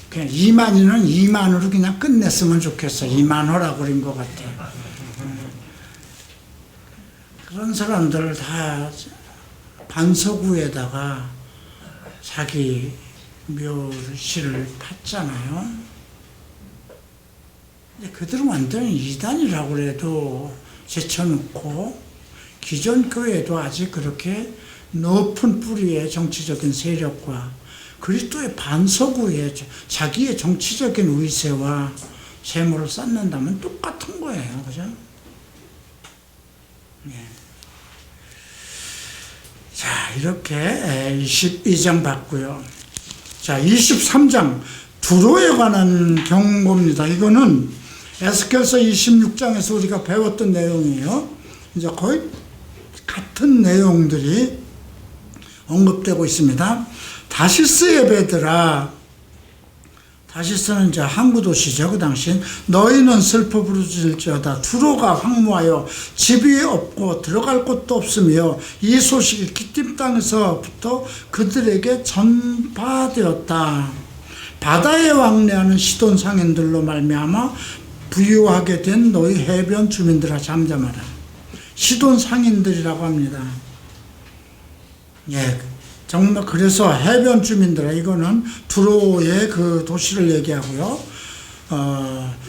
그냥 이만희는 이만으로 그냥 끝냈으면 좋겠어. 이만호라고 그린 것 같아. 그런 사람들을 다 반석 위에다가 자기 묘실을 팠잖아요. 그들은 완전히 이단이라고 해도 제쳐놓고 기존 교회도 아직 그렇게 높은 뿌리의 정치적인 세력과 그리스도의 반석우에 자기의 정치적인 위세와 재물을 쌓는다면 똑같은 거예요. 그죠? 예. 자, 이렇게 22장 봤고요. 자, 23장 두로에 관한 경고입니다. 이거는 에스겔서 26장에서 우리가 배웠던 내용이에요. 이제 거의 같은 내용들이 언급되고 있습니다. 다시스 예배들아, 다시스는 이제 항구 도시죠. 그 당시 너희는 슬퍼 부르짖을지어다. 두로가 황무하여 집이 없고 들어갈 곳도 없으며 이 소식이 기띔 땅에서부터 그들에게 전파되었다. 바다에 왕래하는 시돈 상인들로 말미암아 부유하게 된 너희 해변 주민들아 잠잠하라. 시돈 상인들이라고 합니다. 예, 정말 그래서 해변 주민들아, 이거는 두로의 그 도시를 얘기하고요.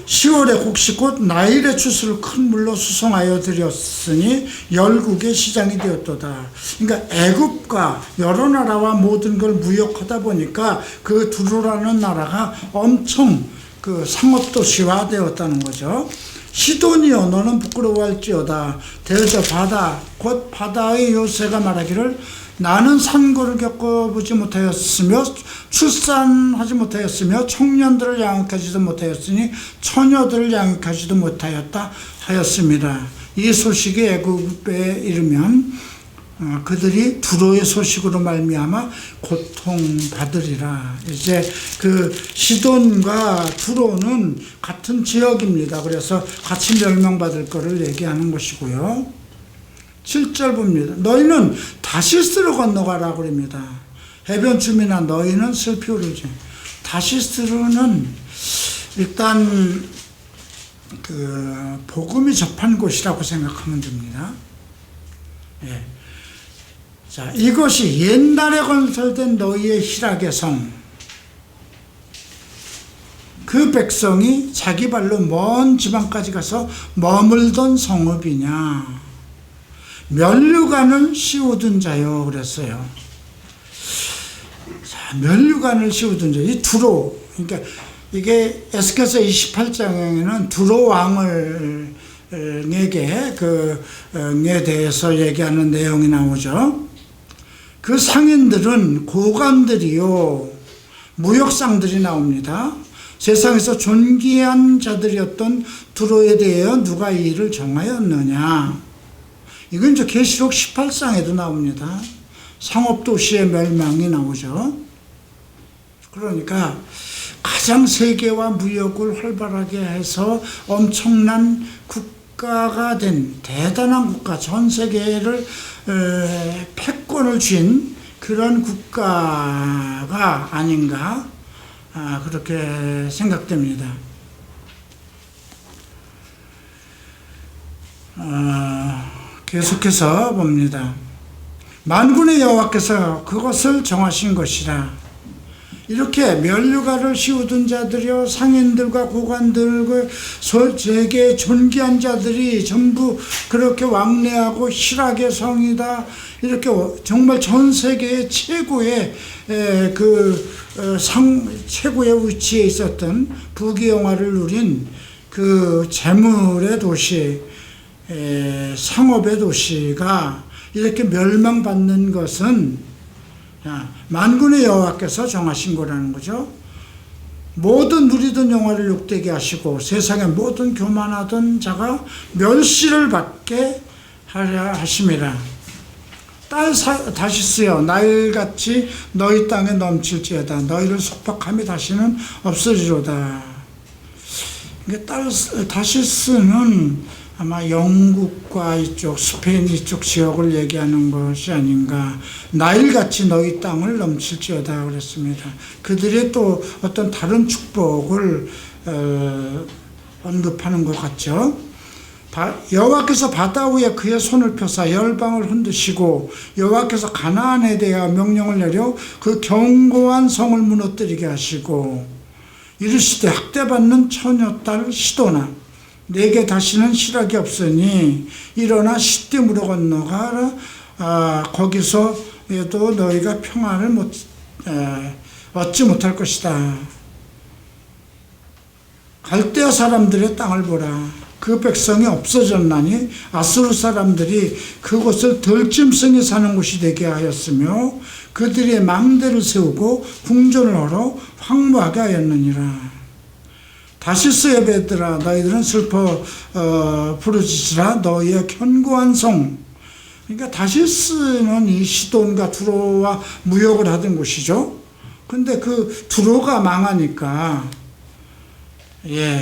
10월에 곡식 곧 나일의 추수를 큰 물로 수송하여 드렸으니 열국의 시장이 되었도다. 그러니까 애굽과 여러 나라와 모든 걸 무역하다 보니까 그 두로라는 나라가 엄청 그 상업도시화 되었다는 거죠. 시돈이여 너는 부끄러워할지어다. 대저 바다 곧 바다의 요새가 말하기를 나는 산고를 겪어보지 못하였으며 출산하지 못하였으며 청년들을 양육하지도 못하였으니 처녀들을 양육하지도 못하였다 하였습니다. 이 소식이 애굽에 이르면 그들이 두로의 소식으로 말미암아 고통받으리라. 이제 그 시돈과 두로는 같은 지역입니다. 그래서 같이 멸망받을 것을 얘기하는 것이고요. 7절 봅니다. 너희는 다시스로 건너가라고 합니다. 해변 주민아 너희는 슬피 오르지. 다시스로는 일단 그 복음이 접한 곳이라고 생각하면 됩니다. 예. 자, 이것이 옛날에 건설된 너희의 희락의 성, 그 백성이 자기 발로 먼 지방까지 가서 머물던 성읍이냐. 면류관을 씌우던 자요 그랬어요. 자, 면류관을 씌우던 자, 이 두로, 그러니까 이게 에스겔서 28장에는 두로 왕을에게 그에 대해서 얘기하는 내용이 나오죠. 그 상인들은 고관들이요 무역상들이 나옵니다. 세상에서 존귀한 자들이었던 두로에 대하여 누가 이 일을 정하였느냐. 이건 이제 계시록 18장에도 나옵니다. 상업도시의 멸망이 나오죠. 그러니까 가장 세계와 무역을 활발하게 해서 엄청난 국가가 된 대단한 국가, 전 세계를 패권을 쥔 그런 국가가 아닌가 그렇게 생각됩니다. 계속해서 봅니다. 만군의 여호와께서 그것을 정하신 것이라. 이렇게 면류관을 씌우던 자들이요 상인들과 고관들, 세계의 존귀한 자들이 전부 그렇게 왕래하고 희락의 성이다. 이렇게 정말 전 세계의 최고의 최고의 위치에 있었던 부귀영화를 누린 그 재물의 도시, 상업의 도시가 이렇게 멸망받는 것은 만군의 여호와께서 정하신 거라는 거죠. 모든 누리던 영화를 욕되게 하시고 세상의 모든 교만하던 자가 멸시를 받게 하려 하심이라. 딸 다시스여 나일같이 너희 땅에 넘칠지어다. 너희를 속박함이 다시는 없으리로다. 딸 다시스는 아마 영국과 이쪽 스페인 이쪽 지역을 얘기하는 것이 아닌가. 나일같이 너희 땅을 넘칠지어다 그랬습니다. 그들의 또 어떤 다른 축복을 언급하는 것 같죠. 여호와께서 바다 위에 그의 손을 펴사 열방을 흔드시고 여호와께서 가나안에 대하여 명령을 내려 그 견고한 성을 무너뜨리게 하시고 이르시되 학대받는 처녀딸 시도나 내게 다시는 실학이 없으니 일어나 시띠무로 건너가라. 거기서도 너희가 평안을 얻지 못할 것이다. 갈대아 사람들의 땅을 보라. 그 백성이 없어졌나니 아수르 사람들이 그곳을 들짐승이 사는 곳이 되게 하였으며 그들의 망대를 세우고 궁전을 헐어 황무하게 하였느니라. 다시스의 배들아 너희들은 슬퍼 부르짖으라. 너희의 견고한 성. 그러니까 다시스는 이 시돈과 두로와 무역을 하던 곳이죠. 근데 그 두로가 망하니까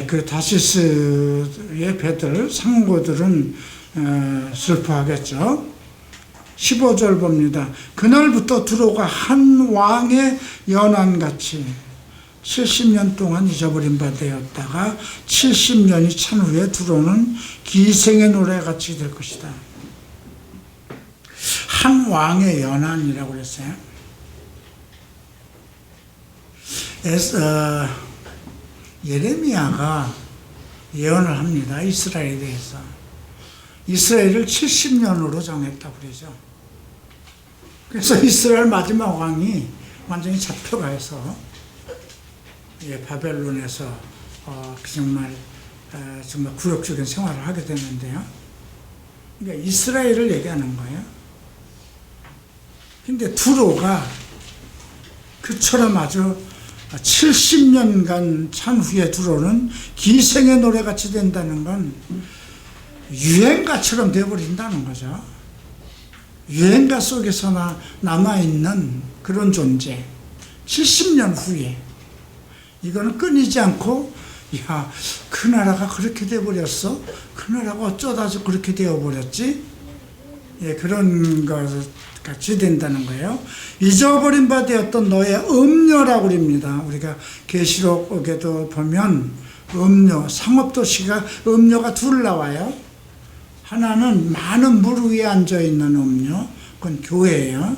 그 다시스의 배들 상고들은 슬퍼하겠죠. 15절 봅니다. 그날부터 두로가 한 왕의 연한같이 70년 동안 잊어버린 바 되었다가 70년이 찬 후에 두로는 기생의 노래같이 될 것이다. 한 왕의 연한이라고 그랬어요. 예레미야가 예언을 합니다. 이스라엘에 대해서. 이스라엘을 70년으로 정했다고 그러죠. 그래서 이스라엘 마지막 왕이 완전히 잡혀가서 바벨론에서 정말 굴욕적인 생활을 하게 되는데요. 그러니까 이스라엘을 얘기하는 거예요. 근데 두로가 그처럼 아주 70년간 찬 후에 두로는 기생의 노래같이 된다는 건 유행가처럼 되어버린다는 거죠. 유행가 속에서나 남아있는 그런 존재. 70년 후에 이거는 끊이지 않고 그 나라가 그렇게 되어버렸어? 그 나라가 어쩌다 그렇게 되어버렸지? 그런 것 같이 된다는 거예요. 잊어버린 바 되었던 너의 음료라고 그럽니다. 우리가 계시록에도 보면 음료, 상업도시가 음료가 둘 나와요. 하나는 많은 물 위에 앉아있는 음료, 그건 교회예요.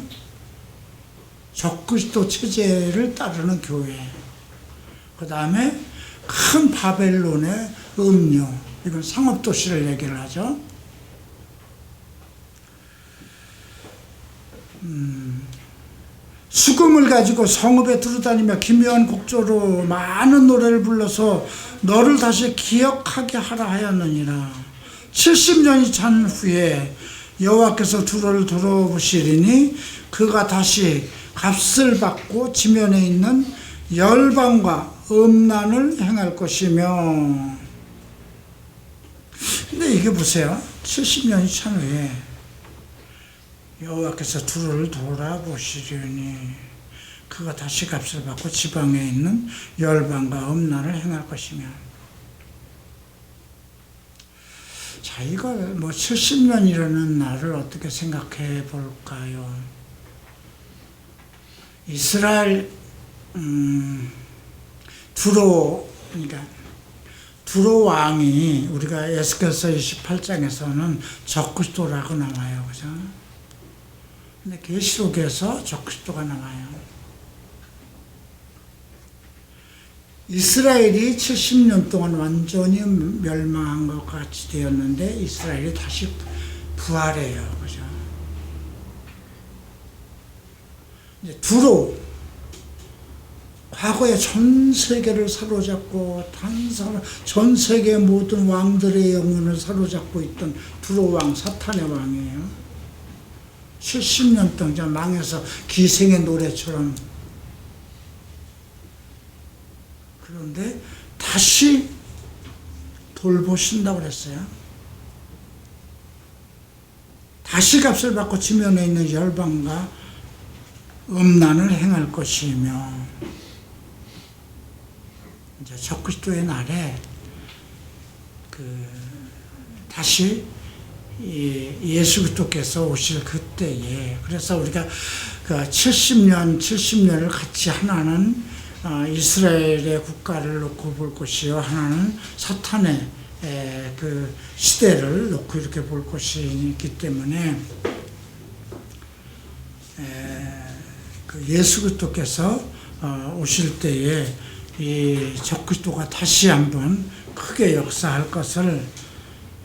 적그리스도 체제를 따르는 교회. 그 다음에 큰 바벨론의 음료, 이건 상업도시를 얘기를 하죠. 수금을 가지고 성읍에 두루다니며 기묘한 곡조로 많은 노래를 불러서 너를 다시 기억하게 하라 하였느니라. 70년이 찬 후에 여호와께서 두로를 돌아보시리니 그가 다시 값을 받고 지면에 있는 열방과 음란을 행할 것이며. 근데 이게 보세요. 70년이 찬 후에 여호와께서 두로를 돌아보시려니 그가 다시 값을 받고 지방에 있는 열방과 음란을 행할 것이며. 자, 이걸 70년이라는 날을 어떻게 생각해 볼까요? 이스라엘 그러니까 두로 왕이 우리가 에스겔서 28장에서는 적그리스도라고 나와요, 그죠? 근데 계시록에서 적그리스도가 나와요. 이스라엘이 70년 동안 완전히 멸망한 것 같이 되었는데 이스라엘이 다시 부활해요, 그죠? 이제 두로, 과거에 전 세계를 사로잡고 전 세계 모든 왕들의 영혼을 사로잡고 있던 두로 왕, 사탄의 왕이에요. 70년 동안 망해서 기생의 노래처럼. 그런데 다시 돌보신다고 그랬어요. 다시 값을 받고 지면에 있는 열방과 음란을 행할 것이며. 이제 적그리스도의 날에 다시 예수 그리스도께서 오실 그때에, 그래서 우리가 70년을 같이 하나는 이스라엘의 국가를 놓고 볼 것이요, 하나는 사탄의 그 시대를 놓고 이렇게 볼 것이 있기 때문에 그 예수 그리스도께서 오실 때에 이 적그리스도가 다시 한번 크게 역사할 것을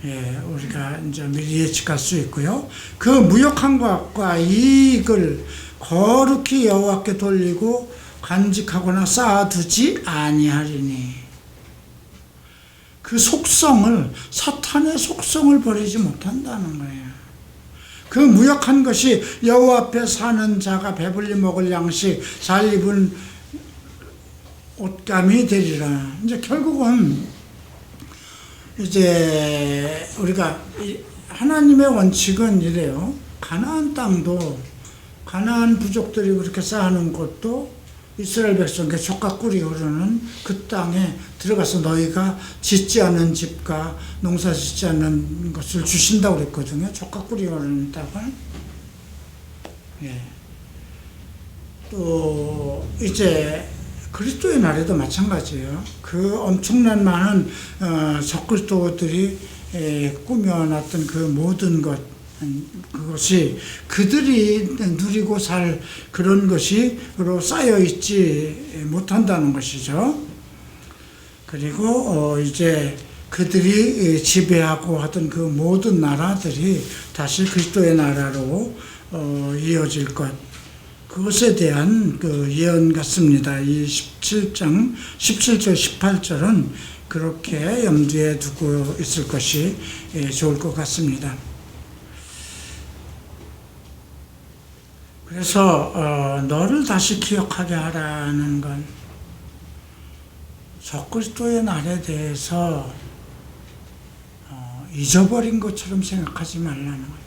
우리가 이제 미리 예측할 수 있고요. 그 무역한 것과 이익을 거룩히 여호와께 돌리고 간직하거나 쌓아두지 아니하리니, 그 속성을, 사탄의 속성을 버리지 못한다는 거예요. 그 무역한 것이 여호와 앞에 사는 자가 배불리 먹을 양식, 잘 입은 옷감이 되리라. 이제 결국은 이제 우리가 하나님의 원칙은 이래요. 가나안 땅도, 가나안 부족들이 그렇게 쌓아놓은 것도 이스라엘 백성에게 족과 꿀이 흐르는 그 땅에 들어가서 너희가 짓지 않은 집과 농사 짓지 않는 것을 주신다고 그랬거든요. 족과 꿀이 흐르는 땅을. 또 이제 그리스도의 날에도 마찬가지예요. 그 엄청난 많은 적그리스도들이 꾸며놨던 그 모든 것, 그것이 그들이 누리고 살 그런 것이로 쌓여있지 못한다는 것이죠. 그리고 이제 그들이 지배하고 하던 그 모든 나라들이 다시 그리스도의 나라로 이어질 것, 그것에 대한 그 예언 같습니다. 이 17절, 18절은 그렇게 염두에 두고 있을 것이 좋을 것 같습니다. 그래서 너를 다시 기억하게 하라는 건 적그리스도의 날에 대해서 잊어버린 것처럼 생각하지 말라는 거예요.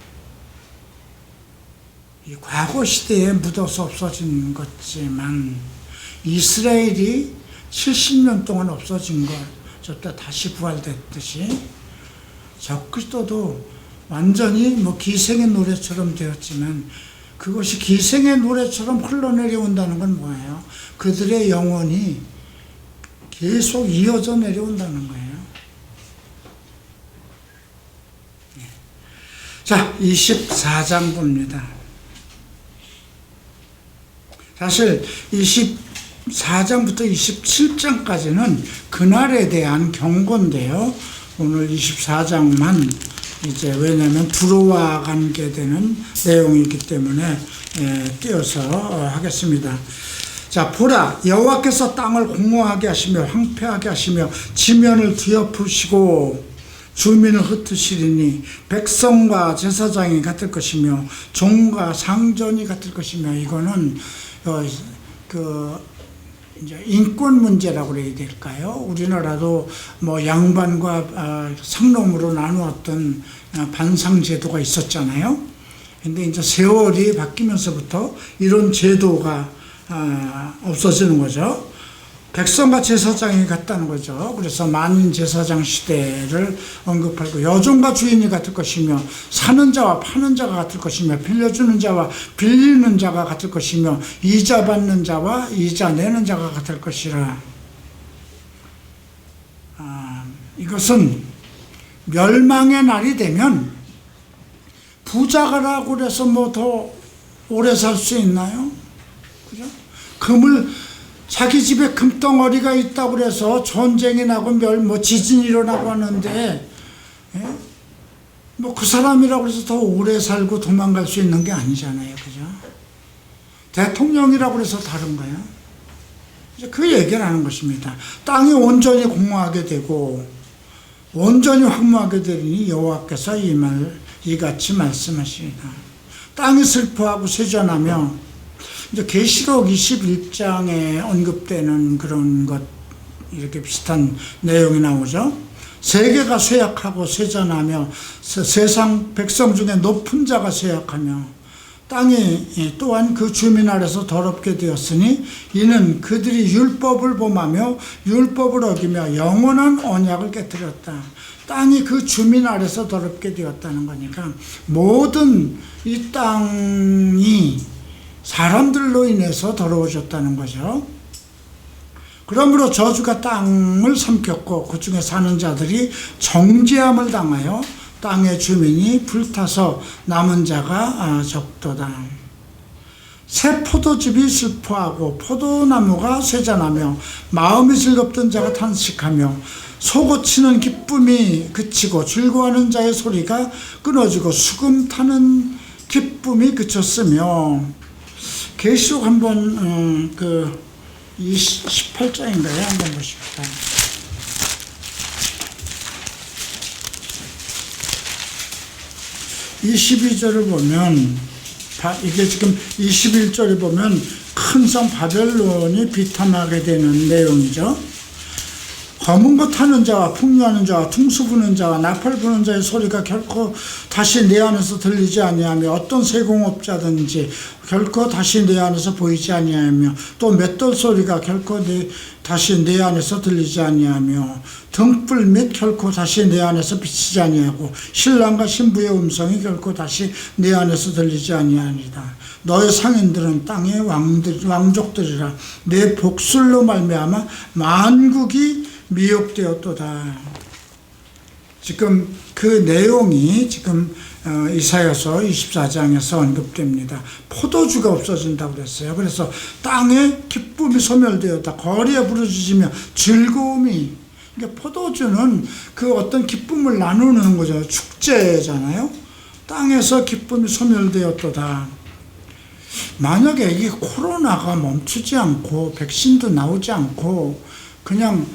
이 과거 시대에 묻어서 없어진 것지만 이스라엘이 70년 동안 없어진 것, 저때 다시 부활됐듯이 적그리스도도 완전히 기생의 노래처럼 되었지만 그것이 기생의 노래처럼 흘러내려온다는 건 뭐예요? 그들의 영혼이 계속 이어져 내려온다는 거예요. 자, 24장 봅니다. 사실 24장부터 27장까지는 그날에 대한 경고인데요. 오늘 24장만 이제 왜냐하면 두로와 관계되는 내용이기 때문에 띄어서 하겠습니다. 자, 보라, 여호와께서 땅을 공허하게 하시며 황폐하게 하시며 지면을 뒤엎으시고 주민을 흩으시리니 백성과 제사장이 같을 것이며 종과 상전이 같을 것이며, 이거는 이제 인권 문제라고 그래야 될까요? 우리나라도 양반과 상놈으로 나누었던 반상 제도가 있었잖아요. 근데 이제 세월이 바뀌면서부터 이런 제도가 없어지는 거죠. 백성과 제사장이 같다는 거죠. 그래서 만인 제사장 시대를 언급하고, 여종과 주인이 같을 것이며 사는 자와 파는 자가 같을 것이며 빌려주는 자와 빌리는 자가 같을 것이며 이자 받는 자와 이자 내는 자가 같을 것이라. 이것은 멸망의 날이 되면 부자가라고 해서 더 오래 살 수 있나요? 그죠? 금을, 자기 집에 금덩어리가 있다고 그래서 전쟁이 나고 지진이 일어나고 하는데, 그 사람이라고 해서 더 오래 살고 도망갈 수 있는 게 아니잖아요. 그죠? 대통령이라고 해서 다른 거예요. 이제 그 얘기를 하는 것입니다. 땅이 온전히 공허하게 되고, 온전히 황무하게 되리니 여호와께서 이같이 말씀하시리라. 땅이 슬퍼하고 쇠잔하며, 이제 계시록 21장에 언급되는 그런 것, 이렇게 비슷한 내용이 나오죠. 세계가 쇠약하고 쇠잔하며 세상 백성 중에 높은 자가 쇠약하며 땅이 또한 그 주민 아래서 더럽게 되었으니 이는 그들이 율법을 범하며 율법을 어기며 영원한 언약을 깨뜨렸다. 땅이 그 주민 아래서 더럽게 되었다는 거니까 모든 이 땅이 사람들로 인해서 더러워졌다는 거죠. 그러므로 저주가 땅을 삼켰고 그 중에 사는 자들이 정죄함을 당하여 땅의 주민이 불타서 남은 자가 적도다. 새 포도즙이 슬퍼하고 포도나무가 쇠잔하며 마음이 즐겁던 자가 탄식하며 소고치는 기쁨이 그치고 즐거워하는 자의 소리가 끊어지고 수금 타는 기쁨이 그쳤으며. 계시록 한번 18장인가요? 한번 보십시다. 22절을 보면, 이게 지금 21절에 보면 큰 성 바벨론이 비탐하게 되는 내용이죠. 검은 것 타는 자와 풍류하는 자와 퉁수 부는 자와 나팔 부는 자의 소리가 결코 다시 내 안에서 들리지 아니하며 어떤 세공업자든지 결코 다시 내 안에서 보이지 아니하며 또 맷돌 소리가 결코 다시 내 안에서 들리지 아니하며 등불 및 결코 다시 내 안에서 비치지 아니하고 신랑과 신부의 음성이 결코 다시 내 안에서 들리지 아니하니라. 너의 상인들은 땅의 왕족들이라. 내 복술로 말미암아 만국이 미혹되었도다. 지금 그 내용이 지금 이사야서 24장에서 언급됩니다. 포도주가 없어진다고 그랬어요. 그래서 땅에 기쁨이 소멸되었다. 거리에 부르짖으며 즐거움이. 그러니까 포도주는 그 어떤 기쁨을 나누는 거죠. 축제잖아요. 땅에서 기쁨이 소멸되었도다. 만약에 이 코로나가 멈추지 않고 백신도 나오지 않고 그냥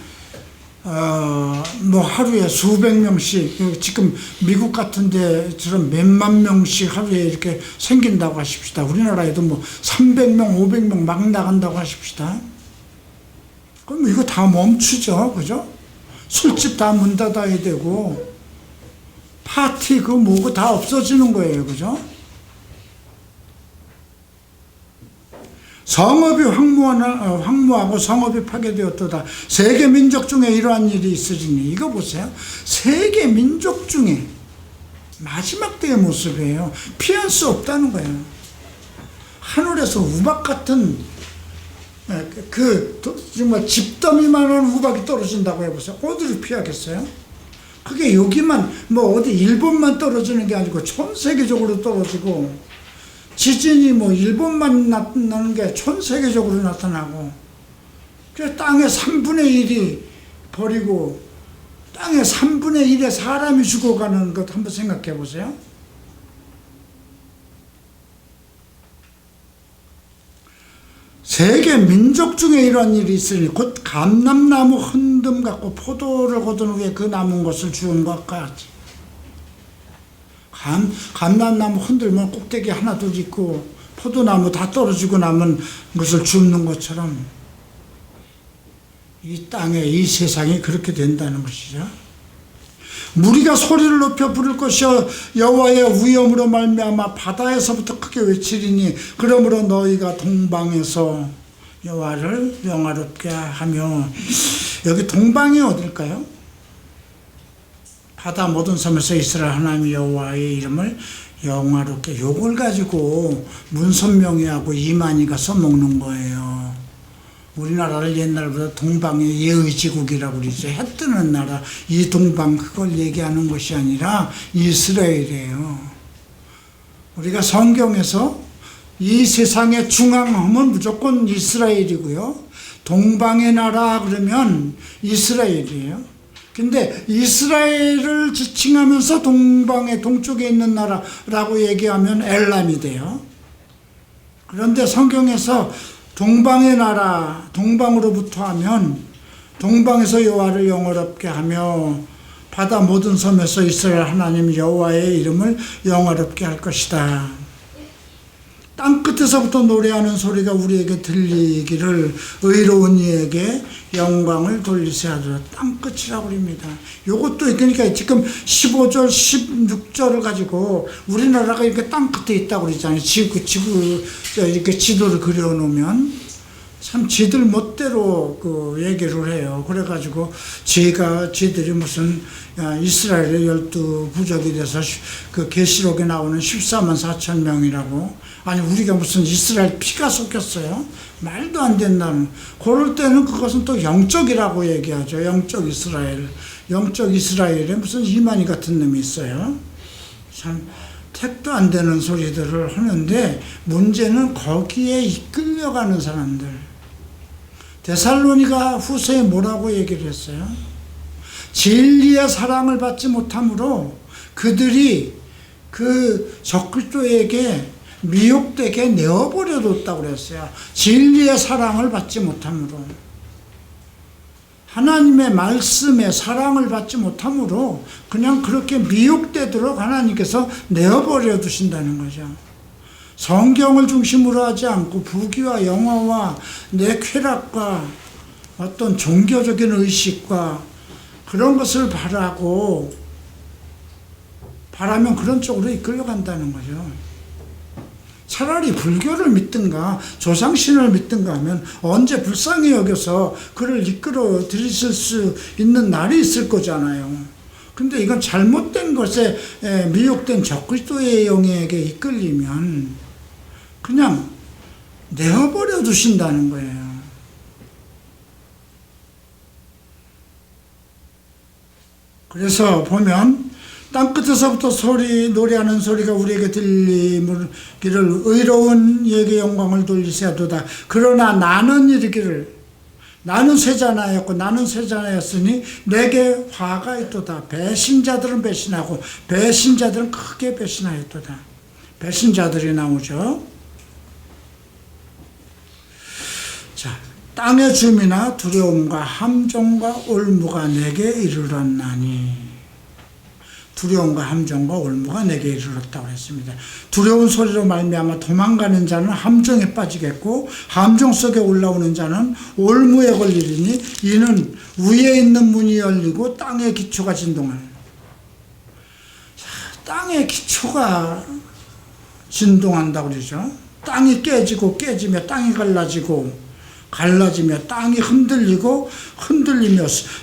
하루에 수백 명씩, 지금 미국 같은 데처럼 몇만 명씩 하루에 이렇게 생긴다고 하십시다. 우리나라에도 300명, 500명 막 나간다고 하십시다. 그럼 이거 다 멈추죠. 그죠? 술집 다 문 닫아야 되고, 파티 그거 다 없어지는 거예요. 그죠? 성읍이 황무하고 성읍이 파괴되었도다. 세계 민족 중에 이러한 일이 있으리니. 이거 보세요. 세계 민족 중에 마지막 때의 모습이에요. 피할 수 없다는 거예요. 하늘에서 우박 같은 정말 집더미만한 우박이 떨어진다고 해보세요. 어디를 피하겠어요? 그게 여기만 어디 일본만 떨어지는 게 아니고 전 세계적으로 떨어지고, 지진이 일본만 나타나는 게 전 세계적으로 나타나고, 그래서 땅의 3분의 1이 버리고 땅의 3분의 1의 사람이 죽어가는 것 한번 생각해 보세요. 세계 민족 중에 이러한 일이 있으니 곧 감람나무 흔듦 같고 포도를 거둔 후에 그 남은 것을 주운 것 같이. 감람나무 흔들면 꼭대기 하나 둘 있고 포도나무 다 떨어지고 남은 것을 줍는 것처럼 이 땅에 이 세상이 그렇게 된다는 것이죠. 무리가 소리를 높여 부를 것이여 여호와의 위엄으로 말미암아 바다에서부터 크게 외치리니 그러므로 너희가 동방에서 여호와를 영화롭게 하며. 여기 동방이 어딜까요? 바다 모든 섬에서 이스라엘 하나님 여호와의 이름을 영화롭게. 요걸 가지고 문선명이하고 이만희가 써먹는 거예요. 우리나라를 옛날보다 동방의 예의지국이라고 그러죠. 해 뜨는 나라, 이 동방, 그걸 얘기하는 것이 아니라 이스라엘이에요. 우리가 성경에서 이 세상의 중앙함은 무조건 이스라엘이고요. 동방의 나라 그러면 이스라엘이에요. 근데 이스라엘을 지칭하면서 동쪽에 있는 나라라고 얘기하면 엘람이 돼요. 그런데 성경에서 동방의 나라, 동방으로부터 하면 동방에서 여호와를 영화롭게 하며 바다 모든 섬에서 이스라엘 하나님 여호와의 이름을 영화롭게 할 것이다. 땅끝에서부터 노래하는 소리가 우리에게 들리기를 의로운 이에게 영광을 돌리세 하리라. 땅끝이라고 합니다. 요것도 그러니까 지금 15절, 16절을 가지고 우리나라가 이렇게 땅끝에 있다고 그러잖아요. 이렇게 지도를 그려놓으면 참 지들 멋대로 얘기를 해요. 그래가지고 지들이 무슨 이스라엘의 12부족이 돼서 계시록에 나오는 14만 4천 명이라고. 아니 우리가 무슨 이스라엘 피가 섞였어요? 말도 안 된다는. 그럴 때는 그것은 또 영적이라고 얘기하죠. 영적 이스라엘. 영적 이스라엘에 무슨 이만희 같은 놈이 있어요. 참 택도 안 되는 소리들을 하는데 문제는 거기에 이끌려가는 사람들. 데살로니가 후서에 뭐라고 얘기를 했어요? 진리의 사랑을 받지 못함으로 그들이 그 적그리스도에게 미혹되게 내어버려뒀다고 그랬어요. 진리의 사랑을 받지 못함으로. 하나님의 말씀에 사랑을 받지 못함으로 그냥 그렇게 미혹되도록 하나님께서 내어버려 두신다는 거죠. 성경을 중심으로 하지 않고 부귀와 영화와 내 쾌락과 어떤 종교적인 의식과 그런 것을 바라면 그런 쪽으로 이끌려간다는 거죠. 차라리 불교를 믿든가 조상신을 믿든가 하면 언제 불쌍히 여겨서 그를 이끌어 들이실 수 있는 날이 있을 거잖아요. 근데 이건 잘못된 것에 미혹된 적그리스도의 영에게 이끌리면 그냥 내어버려 두신다는 거예요. 그래서 보면 땅끝에서부터 노래하는 소리가 우리에게 들리기를 의로운 이에게 영광을 돌리세도다. 그러나 나는 이르기를 나는 쇠자나였고 나는 쇠자나였으니 내게 화가 있도다. 배신자들은 배신하고 배신자들은 크게 배신하였도다. 배신자들이 나오죠. 자, 땅의 줌이나 두려움과 함정과 올무가 내게 이르렀나니. 두려움과 함정과 올무가 내게 이르렀다고 했습니다. 두려운 소리로 말미암아 도망가는 자는 함정에 빠지겠고 함정 속에 올라오는 자는 올무에 걸리리니 이는 위에 있는 문이 열리고 땅의 기초가 진동하는. 땅의 기초가 진동한다고 그러죠. 땅이 깨지고 깨지며 땅이 갈라지며 땅이 흔들리며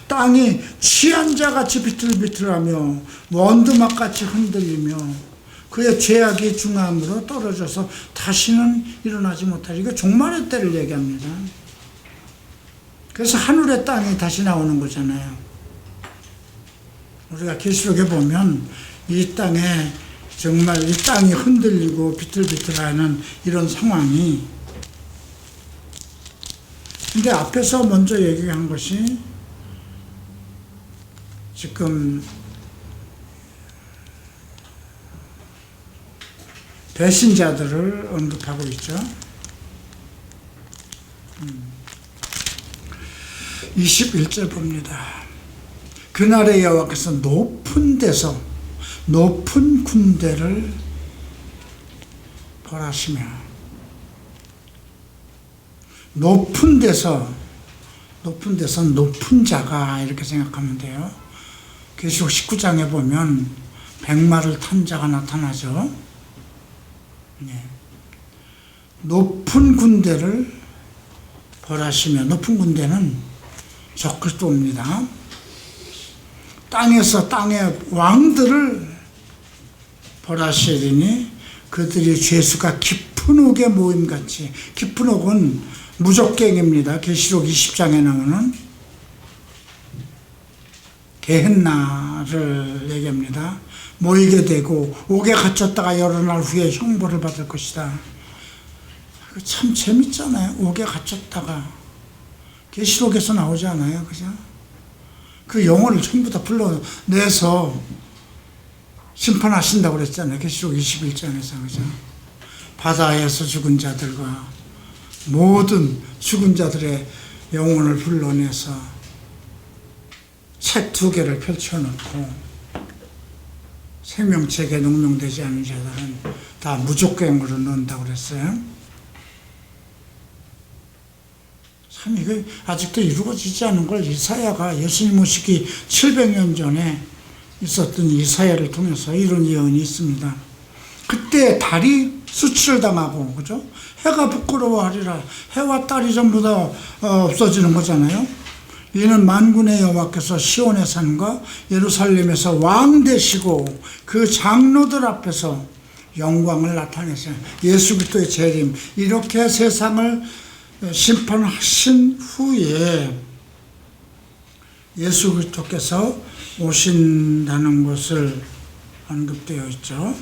땅이 취한 자같이 비틀비틀하며 원두막같이 흔들리며 그의 죄악이 중함으로 떨어져서 다시는 일어나지 못하리. 이거 종말의 때를 얘기합니다. 그래서 하늘의 땅이 다시 나오는 거잖아요. 우리가 계시록에 보면 이 땅에 정말 이 땅이 흔들리고 비틀비틀하는 이런 상황이, 근데 앞에서 먼저 얘기한 것이 지금 배신자들을 언급하고 있죠. 21절 봅니다. 그날에 여호와께서 높은 데서 높은 군대를 벌하시며, 높은 데서 높은 자가, 이렇게 생각하면 돼요. 계시록 19장에 보면 백마를 탄 자가 나타나죠. 네. 높은 군대를 벌하시며, 높은 군대는 적그리스도입니다. 땅에서 땅의 왕들을 벌하시리니 그들이 죄수가 깊은 옥에 모임같이, 깊은 옥은 무적갱입니다. 계시록 20장에 나오는 게헨나를 얘기합니다. 모이게 되고 옥에 갇혔다가 여러 날 후에 형벌을 받을 것이다. 참 재밌잖아요. 옥에 갇혔다가. 계시록에서 나오지 않아요? 그죠? 그 영혼을 전부 다 불러내서 심판하신다고 그랬잖아요. 계시록 21장에서. 그죠? 바다에서 죽은 자들과 모든 죽은 자들의 영혼을 불러내서 책 2개를 펼쳐놓고 생명책에 농명되지 않은 자들은 다 무적갱으로 넣는다고 그랬어요. 참 이게 아직도 이루어지지 않은 걸 이사야가, 예수님 오시기 700년 전에 있었던 이사야를 통해서 이런 예언이 있습니다. 그때 달이 수치를 당하고, 그죠? 해가 부끄러워하리라. 해와 달이 전부 다 없어지는 거잖아요. 이는 만군의 여호와께서 시온의 산과 예루살렘에서 왕 되시고 그 장로들 앞에서 영광을 나타내세요. 예수 그리스도의 재림, 이렇게 세상을 심판하신 후에 예수 그리스도께서 오신다는 것을 언급되어 있죠.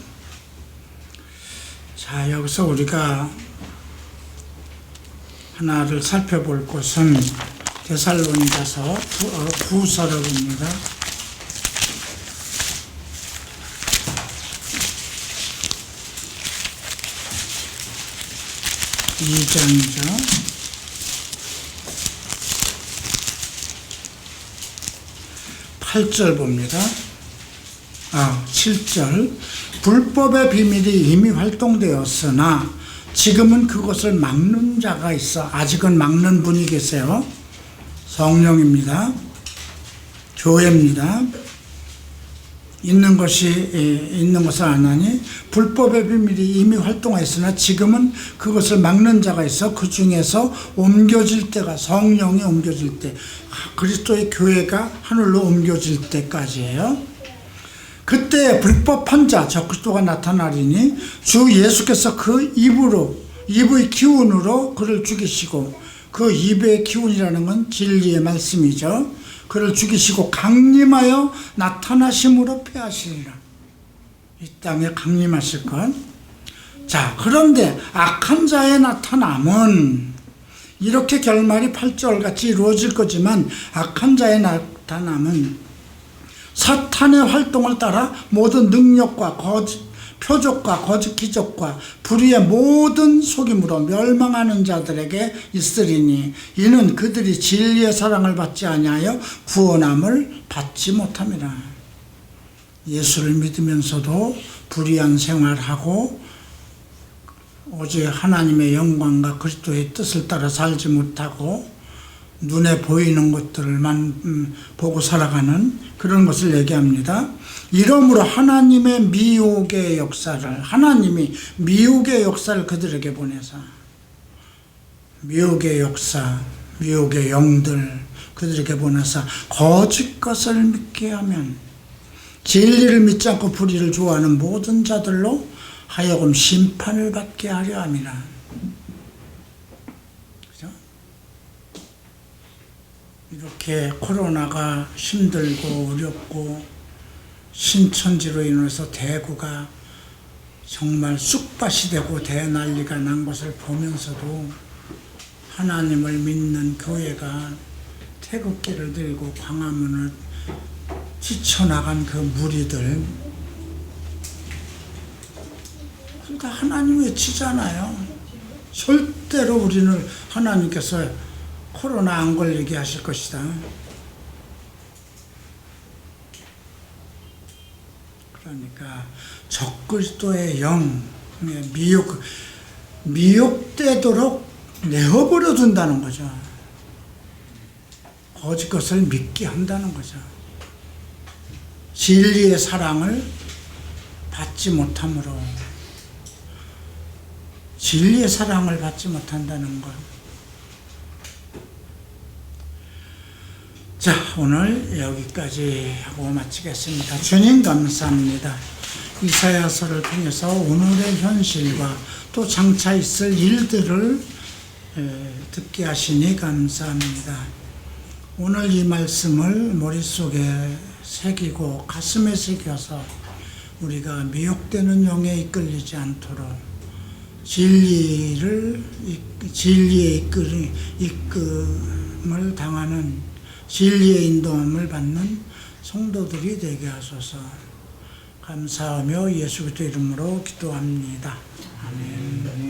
자, 여기서 우리가 하나를 살펴볼 곳은 데살로니가서 부서랍니다. 2장이죠. 8절 봅니다. 7절. 불법의 비밀이 이미 활동되었으나 지금은 그것을 막는 자가 있어. 아직은 막는 분이 계세요. 성령입니다. 교회입니다. 있는 것을 아나니 불법의 비밀이 이미 활동하였으나 지금은 그것을 막는 자가 있어. 그 중에서 옮겨질 때가, 성령이 옮겨질 때, 그리스도의 교회가 하늘로 옮겨질 때까지예요. 그때 불법한 자 적그리스도가 나타나리니 주 예수께서 그 입의 기운으로 그를 죽이시고, 그 입의 기운이라는 건 진리의 말씀이죠. 그를 죽이시고 강림하여 나타나심으로 패하시리라. 이 땅에 강림하실 것. 자, 그런데 악한 자의 나타남은 이렇게 결말이 8절같이 이루어질 거지만, 악한 자의 나타남은 사탄의 활동을 따라 모든 능력과 거짓 표적과 거짓 기적과 불의의 모든 속임으로 멸망하는 자들에게 있으리니 이는 그들이 진리의 사랑을 받지 아니하여 구원함을 받지 못함이라. 예수를 믿으면서도 불의한 생활하고 오직 하나님의 영광과 그리스도의 뜻을 따라 살지 못하고 눈에 보이는 것들만 보고 살아가는 그런 것을 얘기합니다. 이러므로 하나님의 미혹의 역사를, 하나님이 미혹의 역사를 그들에게 보내서, 미혹의 역사, 미혹의 영들 그들에게 보내서 거짓 것을 믿게 하면 진리를 믿지 않고 불의를 좋아하는 모든 자들로 하여금 심판을 받게 하려 함이라. 그죠? 이렇게 코로나가 힘들고 어렵고 신천지로 인해서 대구가 정말 쑥밭이 되고 대난리가 난 것을 보면서도 하나님을 믿는 교회가 태극기를 들고 광화문을 지쳐나간 그 무리들, 그러니까 하나님 외치잖아요. 절대로 우리는 하나님께서 코로나 안 걸리게 하실 것이다. 그러니까 적그리스도의 영에 미혹되도록 내어버려 둔다는 거죠. 거짓 것을 믿게 한다는 거죠. 진리의 사랑을 받지 못함으로, 진리의 사랑을 받지 못한다는 것. 자, 오늘 여기까지 하고 마치겠습니다. 주님 감사합니다. 이사야서를 통해서 오늘의 현실과 또 장차 있을 일들을 듣게 하시니 감사합니다. 오늘 이 말씀을 머릿속에 새기고 가슴에 새겨서 우리가 미혹되는 영에 이끌리지 않도록 진리의 이끌음을 당하는, 진리의 인도함을 받는 성도들이 되게 하소서. 감사하며 예수 그리스도 이름으로 기도합니다. 아멘.